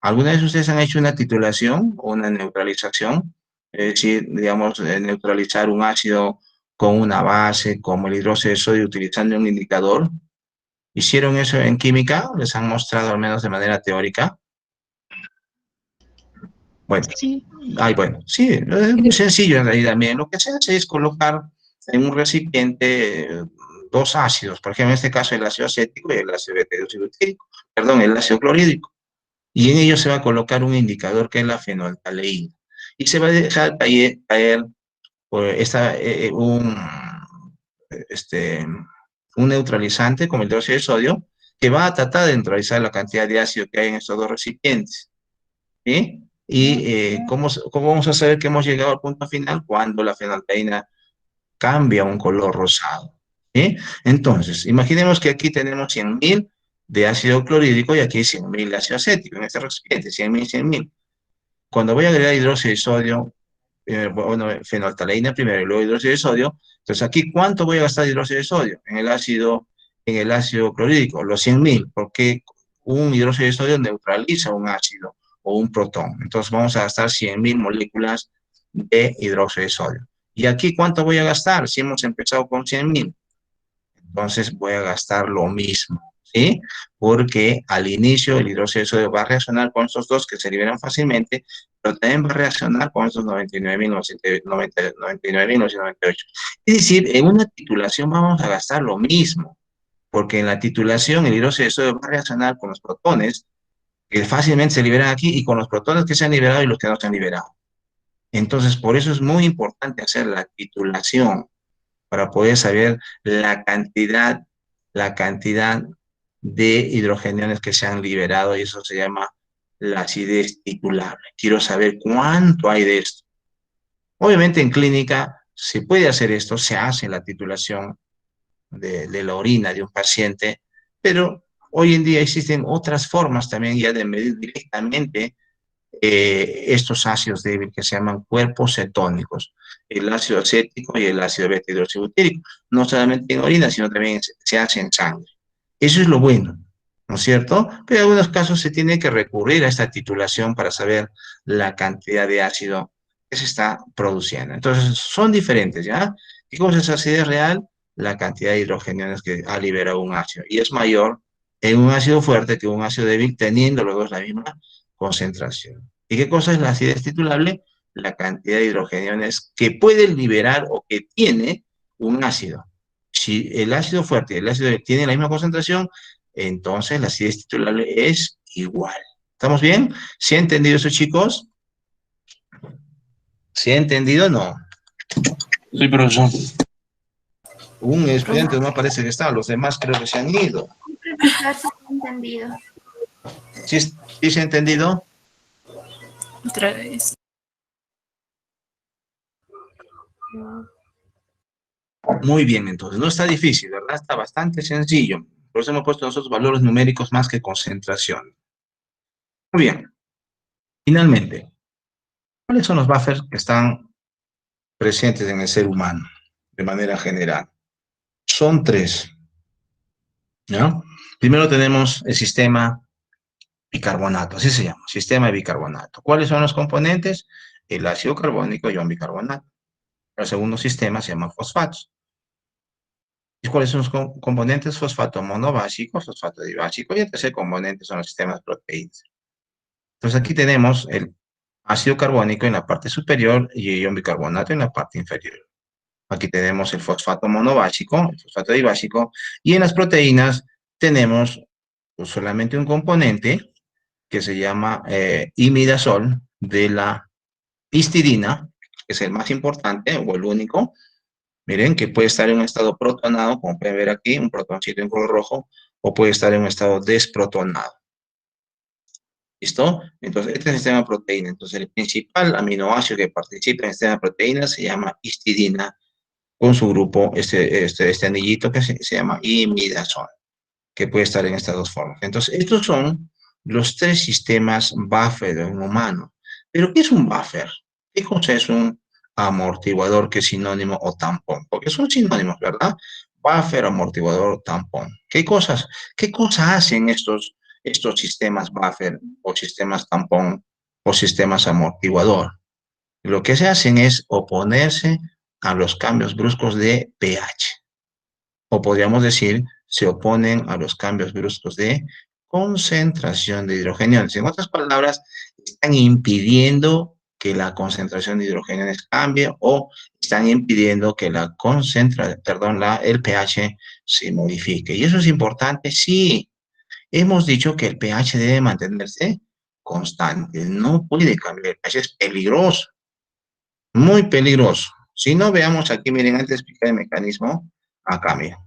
¿Alguna vez ustedes han hecho una titulación o una neutralización? Es decir, digamos, neutralizar un ácido con una base, como el hidróxido de sodio, utilizando un indicador. ¿Hicieron eso en química? ¿Les han mostrado al menos de manera teórica? Bueno, Sí. bueno, sí, es muy sencillo en realidad. Miren, lo que se hace es colocar en un recipiente dos ácidos, por ejemplo, en este caso el ácido acético y el ácido beta-hidroxibutírico, perdón, el ácido clorhídrico. Y en ello se va a colocar un indicador que es la fenolftaleína. Y se va a dejar caer un, este, un neutralizante como el dióxido de sodio que va a tratar de neutralizar la cantidad de ácido que hay en estos dos recipientes. ¿Sí? Y ¿cómo vamos a saber que hemos llegado al punto final? Cuando la fenolftaleína cambia un color rosado. ¿Sí? Entonces, imaginemos que aquí tenemos 100.000 de ácido clorhídrico y aquí 100.000 de ácido acético en este recipiente, 100.000, 100.000. Cuando voy a agregar hidróxido de sodio, bueno, fenolftaleína primero y luego hidróxido de sodio, entonces aquí, ¿cuánto voy a gastar de hidróxido de sodio? En el ácido clorhídrico, los 100.000, porque un hidróxido de sodio neutraliza un ácido o un protón. Entonces vamos a gastar 100.000 moléculas de hidróxido de sodio. ¿Y aquí cuánto voy a gastar? Si hemos empezado con 100.000, entonces voy a gastar lo mismo, ¿sí? Porque al inicio el hidróxido de sodio va a reaccionar con estos dos que se liberan fácilmente, pero también va a reaccionar con estos 99.998. Es decir, en una titulación vamos a gastar lo mismo, porque en la titulación el hidróxido de sodio va a reaccionar con los protones que fácilmente se liberan aquí y con los protones que se han liberado y los que no se han liberado. Entonces, por eso es muy importante hacer la titulación para poder saber la cantidad de hidrogeniones que se han liberado y eso se llama la acidez titulable. Quiero saber cuánto hay de esto. Obviamente en clínica se puede hacer esto, se hace la titulación de la orina de un paciente, pero hoy en día existen otras formas también ya de medir directamente estos ácidos débiles que se llaman cuerpos cetónicos, el ácido acético y el ácido beta-hidroxibutírico, no solamente en orina, sino también se hace en sangre. Eso es lo bueno, ¿no es cierto? Pero en algunos casos se tiene que recurrir a esta titulación para saber la cantidad de ácido que se está produciendo. Entonces, son diferentes, ¿ya? ¿Qué cosa es acidez real? La cantidad de hidrogeniones que ha liberado un ácido. Y es mayor en un ácido fuerte que un ácido débil, teniendo los dos la misma concentración. ¿Y qué cosa es la acidez titulable? La cantidad de hidrogeniones que puede liberar o que tiene un ácido. Si el ácido fuerte y el ácido tienen la misma concentración, entonces la acidez titulable es igual. ¿Estamos bien? ¿Se ha entendido eso, chicos? ¿Se ha entendido o no? Sí, profesor. Un estudiante no parece que está, los demás creo que se han ido. Profesor, sí he entendido. ¿Sí se ha entendido? Otra vez. Muy bien, entonces, no está difícil, ¿verdad? Está bastante sencillo. Por eso hemos puesto nosotros valores numéricos más que concentración. Muy bien. Finalmente, ¿cuáles son los buffers que están presentes en el ser humano de manera general? Son tres, ¿no? Primero tenemos el sistema bicarbonato, así se llama, sistema de bicarbonato. ¿Cuáles son los componentes? El ácido carbónico y un bicarbonato. El segundo sistema se llama fosfatos. ¿Y cuáles son los componentes? Fosfato monobásico, fosfato dibásico y el tercer componente son los sistemas proteínas. Entonces aquí tenemos el ácido carbónico en la parte superior y el ion bicarbonato en la parte inferior. Aquí tenemos el fosfato monobásico, el fosfato dibásico, y en las proteínas tenemos solamente un componente que se llama imidazol de la histidina, que es el más importante o el único. Miren que puede estar en un estado protonado, como pueden ver aquí, un protoncito en color rojo, o puede estar en un estado desprotonado. ¿Listo? Entonces, este es el sistema proteína. Entonces, el principal aminoácido que participa en el sistema proteína se llama histidina, con su grupo, este anillito que se llama imidazol, que puede estar en estas dos formas. Entonces, estos son los tres sistemas buffer de un humano. ¿Pero qué es un buffer? ¿Qué cosa es un amortiguador, que es sinónimo, o tampón? Porque son sinónimos, ¿verdad? Buffer, amortiguador, tampón. ¿Qué cosas hacen estos sistemas buffer o sistemas tampón o sistemas amortiguador? Lo que se hacen es oponerse a los cambios bruscos de pH. O podríamos decir, se oponen a los cambios bruscos de concentración de hidrogeniones. En otras palabras, están impidiendo que la concentración de hidrogeniones cambie o están impidiendo que la el pH se modifique. ¿Y eso es importante? Sí. Hemos dicho que el pH debe mantenerse constante, no puede cambiar. El pH es peligroso, muy peligroso. Si no, veamos aquí, miren, antes de explicar el mecanismo, acá, miren.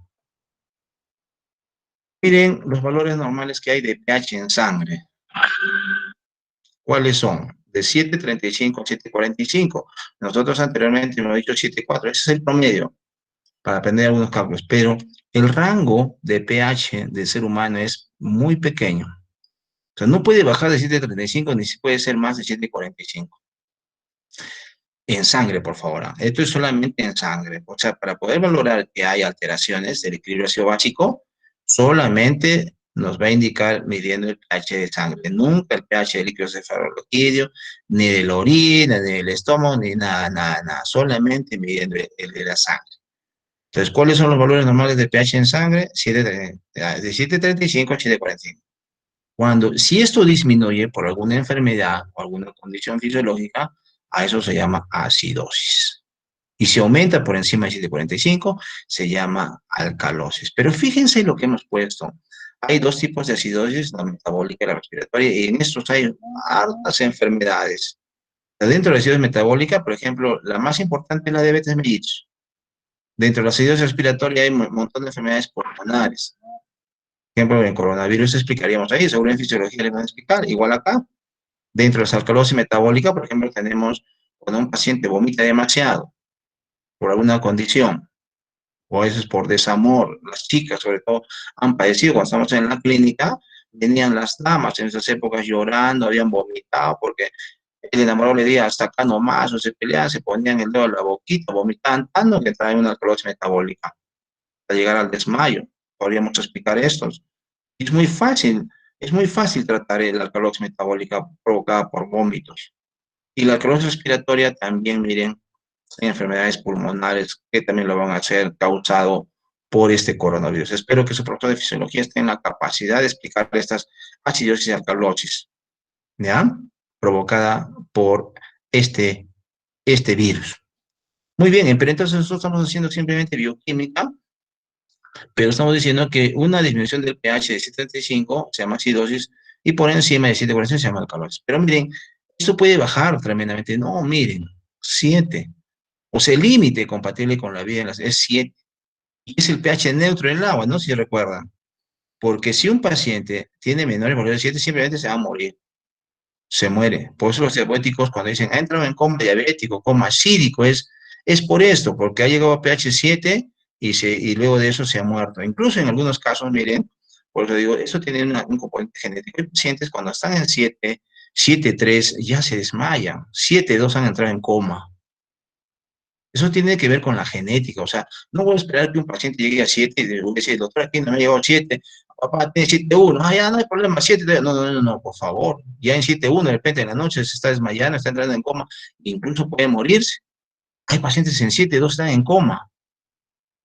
Miren los valores normales que hay de pH en sangre. ¿Cuáles son? De 7.35 a 7.45. Nosotros anteriormente hemos dicho 7.4. Ese es el promedio para aprender algunos cálculos. Pero el rango de pH del ser humano es muy pequeño. O sea, no puede bajar de 7.35 ni si puede ser más de 7.45. En sangre, por favor. Esto es solamente en sangre. O sea, para poder valorar que hay alteraciones del equilibrio ácido básico, solamente nos va a indicar midiendo el pH de sangre. Nunca el pH del líquido cefalorraquídeo, ni de la orina, ni del estómago, ni nada, nada, nada. Solamente midiendo el de la sangre. Entonces, ¿cuáles son los valores normales de pH en sangre? De 7.35 a 7.45. Si esto disminuye por alguna enfermedad o alguna condición fisiológica, a eso se llama acidosis. Y si aumenta por encima de 7.45, se llama alcalosis. Pero fíjense lo que hemos puesto. Hay dos tipos de acidosis, la metabólica y la respiratoria, y en estos hay hartas enfermedades. Dentro de la acidosis metabólica, por ejemplo, la más importante es la diabetes mellitus. Dentro de la acidosis respiratoria hay un montón de enfermedades pulmonares. Por ejemplo, en coronavirus explicaríamos ahí, seguro en fisiología les van a explicar. Igual acá, dentro de la alcalosis metabólica, por ejemplo, tenemos cuando un paciente vomita demasiado por alguna condición, o a veces por desamor, las chicas sobre todo han padecido, cuando estamos en la clínica, venían las damas en esas épocas llorando, habían vomitado porque el enamorado le decía hasta acá nomás, o se peleaban, se ponían el dedo en la boquita, vomitaban tanto que traen una alcalosis metabólica, hasta llegar al desmayo. Podríamos explicar esto. Es muy fácil tratar la alcalosis metabólica provocada por vómitos. Y la alcalosis respiratoria también, miren, hay enfermedades pulmonares que también lo van a hacer causado por este coronavirus. Espero que su profesor de fisiología esté en la capacidad de explicar estas acidosis y alcalosis, ¿ya? Provocada por este virus. Muy bien, pero entonces nosotros estamos haciendo simplemente bioquímica, pero estamos diciendo que una disminución del pH de 7.35 se llama acidosis y por encima de 7.45 se llama alcalosis. Pero miren, esto puede bajar tremendamente. No, miren, 7. O sea, el límite compatible con la vida es 7. Y es el pH neutro en el agua, ¿no? Si recuerdan. Porque si un paciente tiene menores valores de 7, simplemente se va a morir. Se muere. Por eso los diabéticos cuando dicen, ha entrado en coma diabético, coma acídico, es por esto, porque ha llegado a pH 7 y luego de eso se ha muerto. Incluso en algunos casos, miren, por eso digo, eso tiene un componente genético. Hay pacientes cuando están en 7, 7.3 ya se desmayan. 7.2 han entrado en coma. Eso tiene que ver con la genética, o sea, no voy a esperar que un paciente llegue a 7 y decir, doctor, aquí no me ha llegado a 7, papá tiene 7.1, ya no hay problema, 7, no, por favor, ya en 7.1 de repente en la noche se está desmayando, está entrando en coma, incluso puede morirse. Hay pacientes en 7.2 están en coma.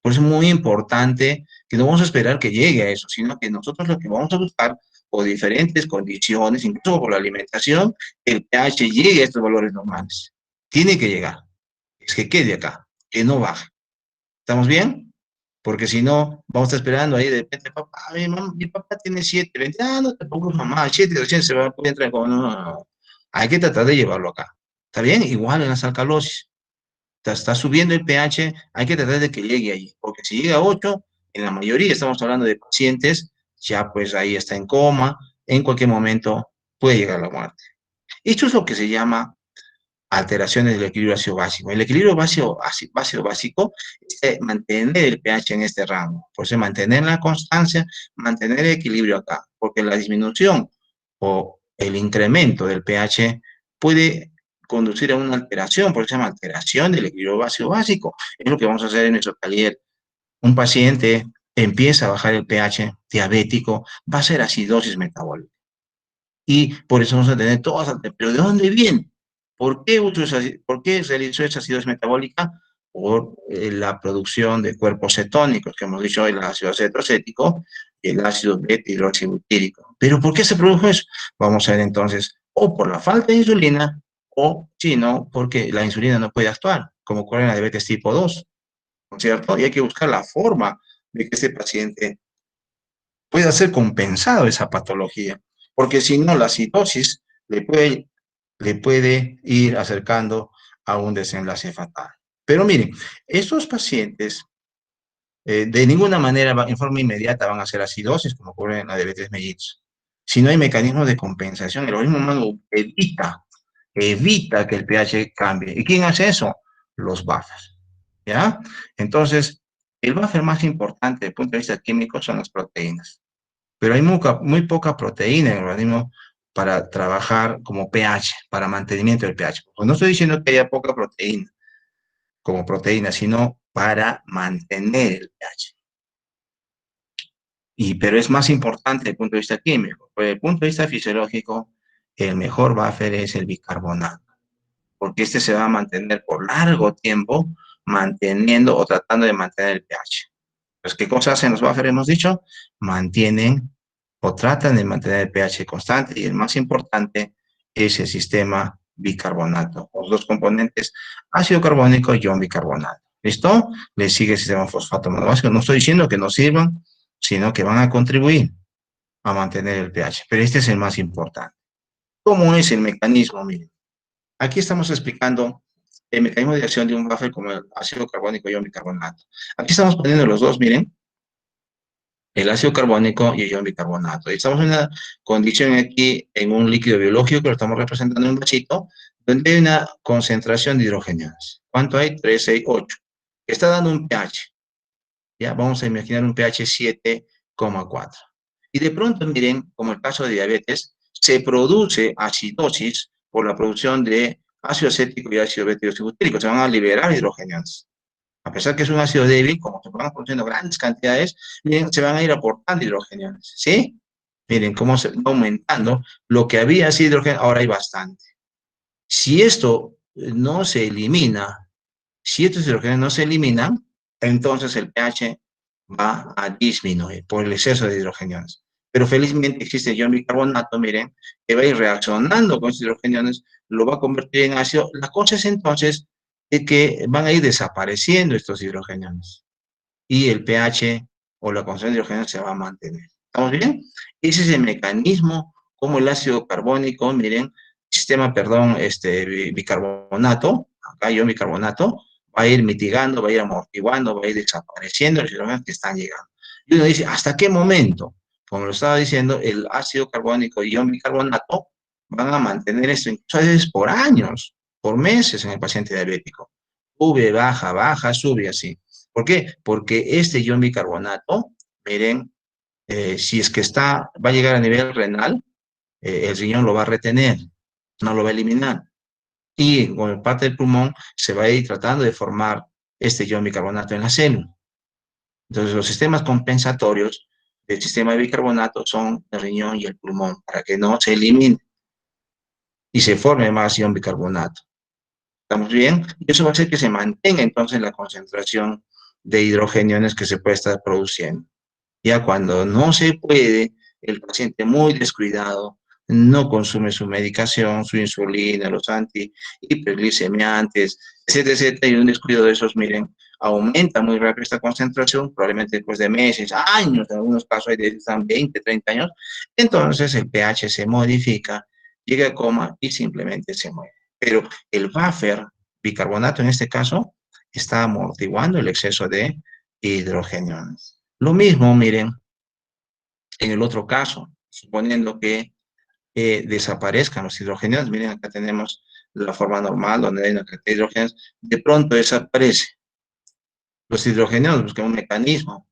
Por eso es muy importante que no vamos a esperar que llegue a eso, sino que nosotros lo que vamos a buscar por diferentes condiciones, incluso por la alimentación, el pH llegue a estos valores normales. Tiene que llegar. Es que quede acá, que no baje. ¿Estamos bien? Porque si no, vamos a estar esperando ahí de repente, papá, mi papá tiene 7, 20, no te preocupes, mamá, 7, 200 se va a poder entrar. No. Hay que tratar de llevarlo acá. ¿Está bien? Igual en las alcalosis. Está subiendo el pH, hay que tratar de que llegue ahí, porque si llega a 8, en la mayoría estamos hablando de pacientes, ya pues ahí está en coma, en cualquier momento puede llegar a la muerte. Esto es lo que se llama alteraciones del equilibrio ácido básico. El equilibrio ácido básico es mantener el pH en este rango. Por eso mantener la constancia, mantener el equilibrio acá. Porque la disminución o el incremento del pH puede conducir a una alteración, por eso se llama alteración del equilibrio ácido básico. Es lo que vamos a hacer en nuestro taller. Un paciente empieza a bajar el pH diabético, va a ser acidosis metabólica. Y por eso vamos a tener todas, pero ¿de dónde viene? ¿Por qué realizó esa acidosis metabólica? Por la producción de cuerpos cetónicos, que hemos dicho hoy, el ácido acetoacético, el ácido beta-hidroxibutírico. ¿Pero por qué se produjo eso? Vamos a ver entonces, o por la falta de insulina, o si no, porque la insulina no puede actuar, como ocurre en la diabetes tipo 2, ¿no es cierto? Y hay que buscar la forma de que ese paciente pueda ser compensado esa patología, porque si no, la citosis le puede ir acercando a un desenlace fatal. Pero miren, estos pacientes de ninguna manera, en forma inmediata, van a hacer acidosis, como ocurre en la diabetes mellitus. Si no hay mecanismos de compensación, el organismo humano evita que el pH cambie. ¿Y quién hace eso? Los buffers, ¿ya? Entonces, el buffer más importante desde el punto de vista químico son las proteínas. Pero hay muy poca proteína en el organismo para trabajar como pH, para mantenimiento del pH. Pues no estoy diciendo que haya poca proteína, como proteína, sino para mantener el pH. Pero es más importante desde el punto de vista químico. Desde el punto de vista fisiológico, el mejor buffer es el bicarbonato, porque este se va a mantener por largo tiempo, manteniendo o tratando de mantener el pH. Pues, ¿qué cosas hacen los buffers? Hemos dicho, mantienen o tratan de mantener el pH constante, y el más importante es el sistema bicarbonato, los dos componentes, ácido carbónico y ion bicarbonato. ¿Listo? Le sigue el sistema fosfato monobásico. No estoy diciendo que no sirvan, sino que van a contribuir a mantener el pH, pero este es el más importante. ¿Cómo es el mecanismo? Miren, aquí estamos explicando el mecanismo de acción de un buffer como el ácido carbónico y ion bicarbonato. Aquí estamos poniendo los dos, miren, el ácido carbónico y el ion bicarbonato. Estamos en una condición aquí, en un líquido biológico que lo estamos representando en un vasito, donde hay una concentración de hidrogeniones. ¿Cuánto hay? 3, 6, 8. Está dando un pH. Ya vamos a imaginar un pH 7,4. Y de pronto, miren, como el caso de diabetes, se produce acidosis por la producción de ácido acético y ácido beta-hidroxibutírico. Se van a liberar hidrogeniones. A pesar que es un ácido débil, como se van produciendo grandes cantidades, miren, se van a ir aportando hidrogeniones, ¿sí? Miren cómo se va aumentando. Lo que había sido hidrógeno, ahora hay bastante. Si esto no se elimina, si estos hidrógenos no se eliminan, entonces el pH va a disminuir por el exceso de hidrogeniones. Pero felizmente existe el ion bicarbonato, miren, que va a ir reaccionando con estos hidrogeniones, lo va a convertir en ácido. La cosa es entonces de que van a ir desapareciendo estos hidrogeniones y el pH o la concentración de hidrogeniones se va a mantener. ¿Estamos bien? Ese es el mecanismo como el ácido carbónico, miren, sistema, perdón, bicarbonato, acá ion bicarbonato, va a ir mitigando, va a ir amortiguando, va a ir desapareciendo los hidrogenos que están llegando. Y uno dice, ¿hasta qué momento? Como lo estaba diciendo, el ácido carbónico y ion bicarbonato van a mantener esto incluso a veces por años, por meses en el paciente diabético. Sube, baja, baja, sube así. ¿Por qué? Porque este ion bicarbonato, miren, si es que va a llegar a nivel renal, el riñón lo va a retener, no lo va a eliminar. Y con parte del pulmón se va a ir tratando de formar este ion bicarbonato en la célula. Entonces, los sistemas compensatorios del sistema de bicarbonato son el riñón y el pulmón, para que no se elimine y se forme más ion bicarbonato. ¿Estamos bien? Y eso va a hacer que se mantenga entonces la concentración de hidrogeniones que se puede estar produciendo. Ya cuando no se puede, el paciente muy descuidado no consume su medicación, su insulina, los antihiperglicemiantes, etcétera, etcétera, y un descuido de esos, miren, aumenta muy rápido esta concentración, probablemente después de meses, años, en algunos casos hay de están 20, 30 años, entonces el pH se modifica, llega a coma y simplemente se muere. Pero el buffer, bicarbonato en este caso, está amortiguando el exceso de hidrogeniones. Lo mismo, miren, en el otro caso, suponiendo que desaparezcan los hidrogenados, miren, acá tenemos la forma normal donde hay una cantidad de hidrogenados, de pronto desaparece. Los hidrogenados buscan un mecanismo,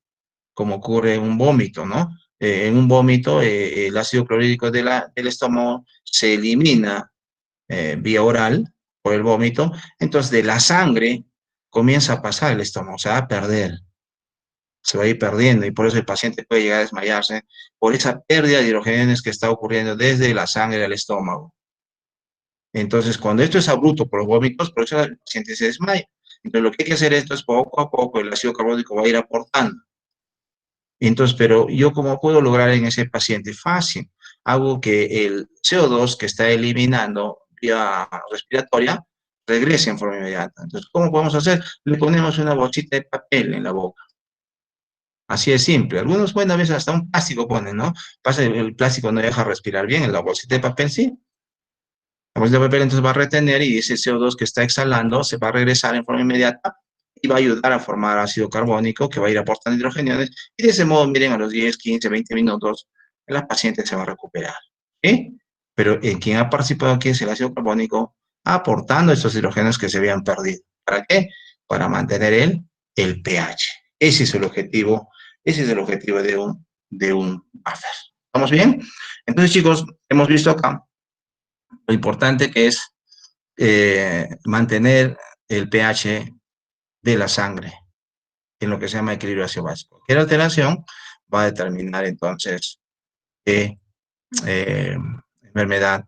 como ocurre en un vómito, ¿no? En un vómito, el ácido clorhídrico del estómago se elimina vía oral por el vómito, entonces de la sangre comienza a pasar el estómago, se va a perder. Se va a ir perdiendo y por eso el paciente puede llegar a desmayarse por esa pérdida de hidrogeniones que está ocurriendo desde la sangre al estómago. Entonces, cuando esto es abrupto por los vómitos, por eso el paciente se desmaya. Entonces, lo que hay que hacer esto es poco a poco, el ácido carbónico va a ir aportando. Entonces, pero yo ¿cómo puedo lograr en ese paciente? Fácil. Hago que el CO2 que está eliminando vía respiratoria regrese en forma inmediata. Entonces, ¿cómo podemos hacer? Le ponemos una bolsita de papel en la boca. Así de simple. Algunos, bueno, a veces hasta un plástico ponen, ¿no? Pasa, el plástico no deja respirar bien, en la bolsita de papel sí. La bolsita de papel entonces va a retener y ese CO2 que está exhalando se va a regresar en forma inmediata y va a ayudar a formar ácido carbónico que va a ir aportando hidrogeniones y de ese modo, miren, a los 10, 15, 20 minutos, la paciente se va a recuperar. ¿Sí? Pero en quien ha participado aquí es el ácido carbónico aportando estos hidrogenos que se habían perdido. ¿Para qué? Para mantener el pH. Ese es el objetivo, ese es el objetivo de un buffer. ¿Estamos bien? Entonces, chicos, hemos visto acá lo importante que es mantener el pH de la sangre en lo que se llama equilibrio ácido básico. Cualquier alteración va a determinar entonces que enfermedad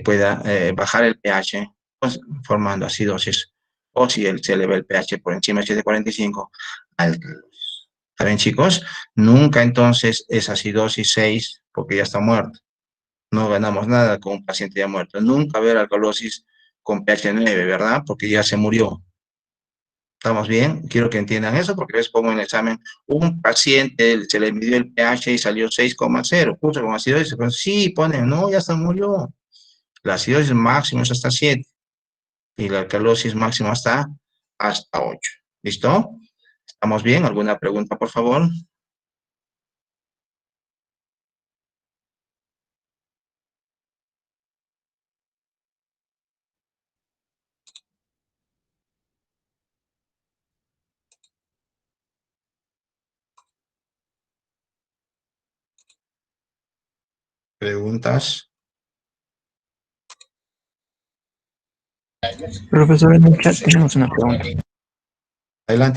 pueda bajar el pH, pues, formando acidosis, o si se eleva el pH por encima de 7,45, alcalosis. ¿Saben, chicos? Nunca entonces es acidosis 6 porque ya está muerto. No ganamos nada con un paciente ya muerto. Nunca ver alcalosis con pH 9, ¿verdad? Porque ya se murió. ¿Estamos bien? Quiero que entiendan eso porque les pongo en el examen. Un paciente se le midió el pH y salió 6,0. Puso con acidosis. Pues sí, ponen, no, ya se murió. La acidosis máxima es hasta 7 y la alcalosis máxima hasta 8. ¿Listo? ¿Estamos bien? ¿Alguna pregunta, por favor? ¿Preguntas? Profesor, en el chat tenemos una pregunta. Adelante.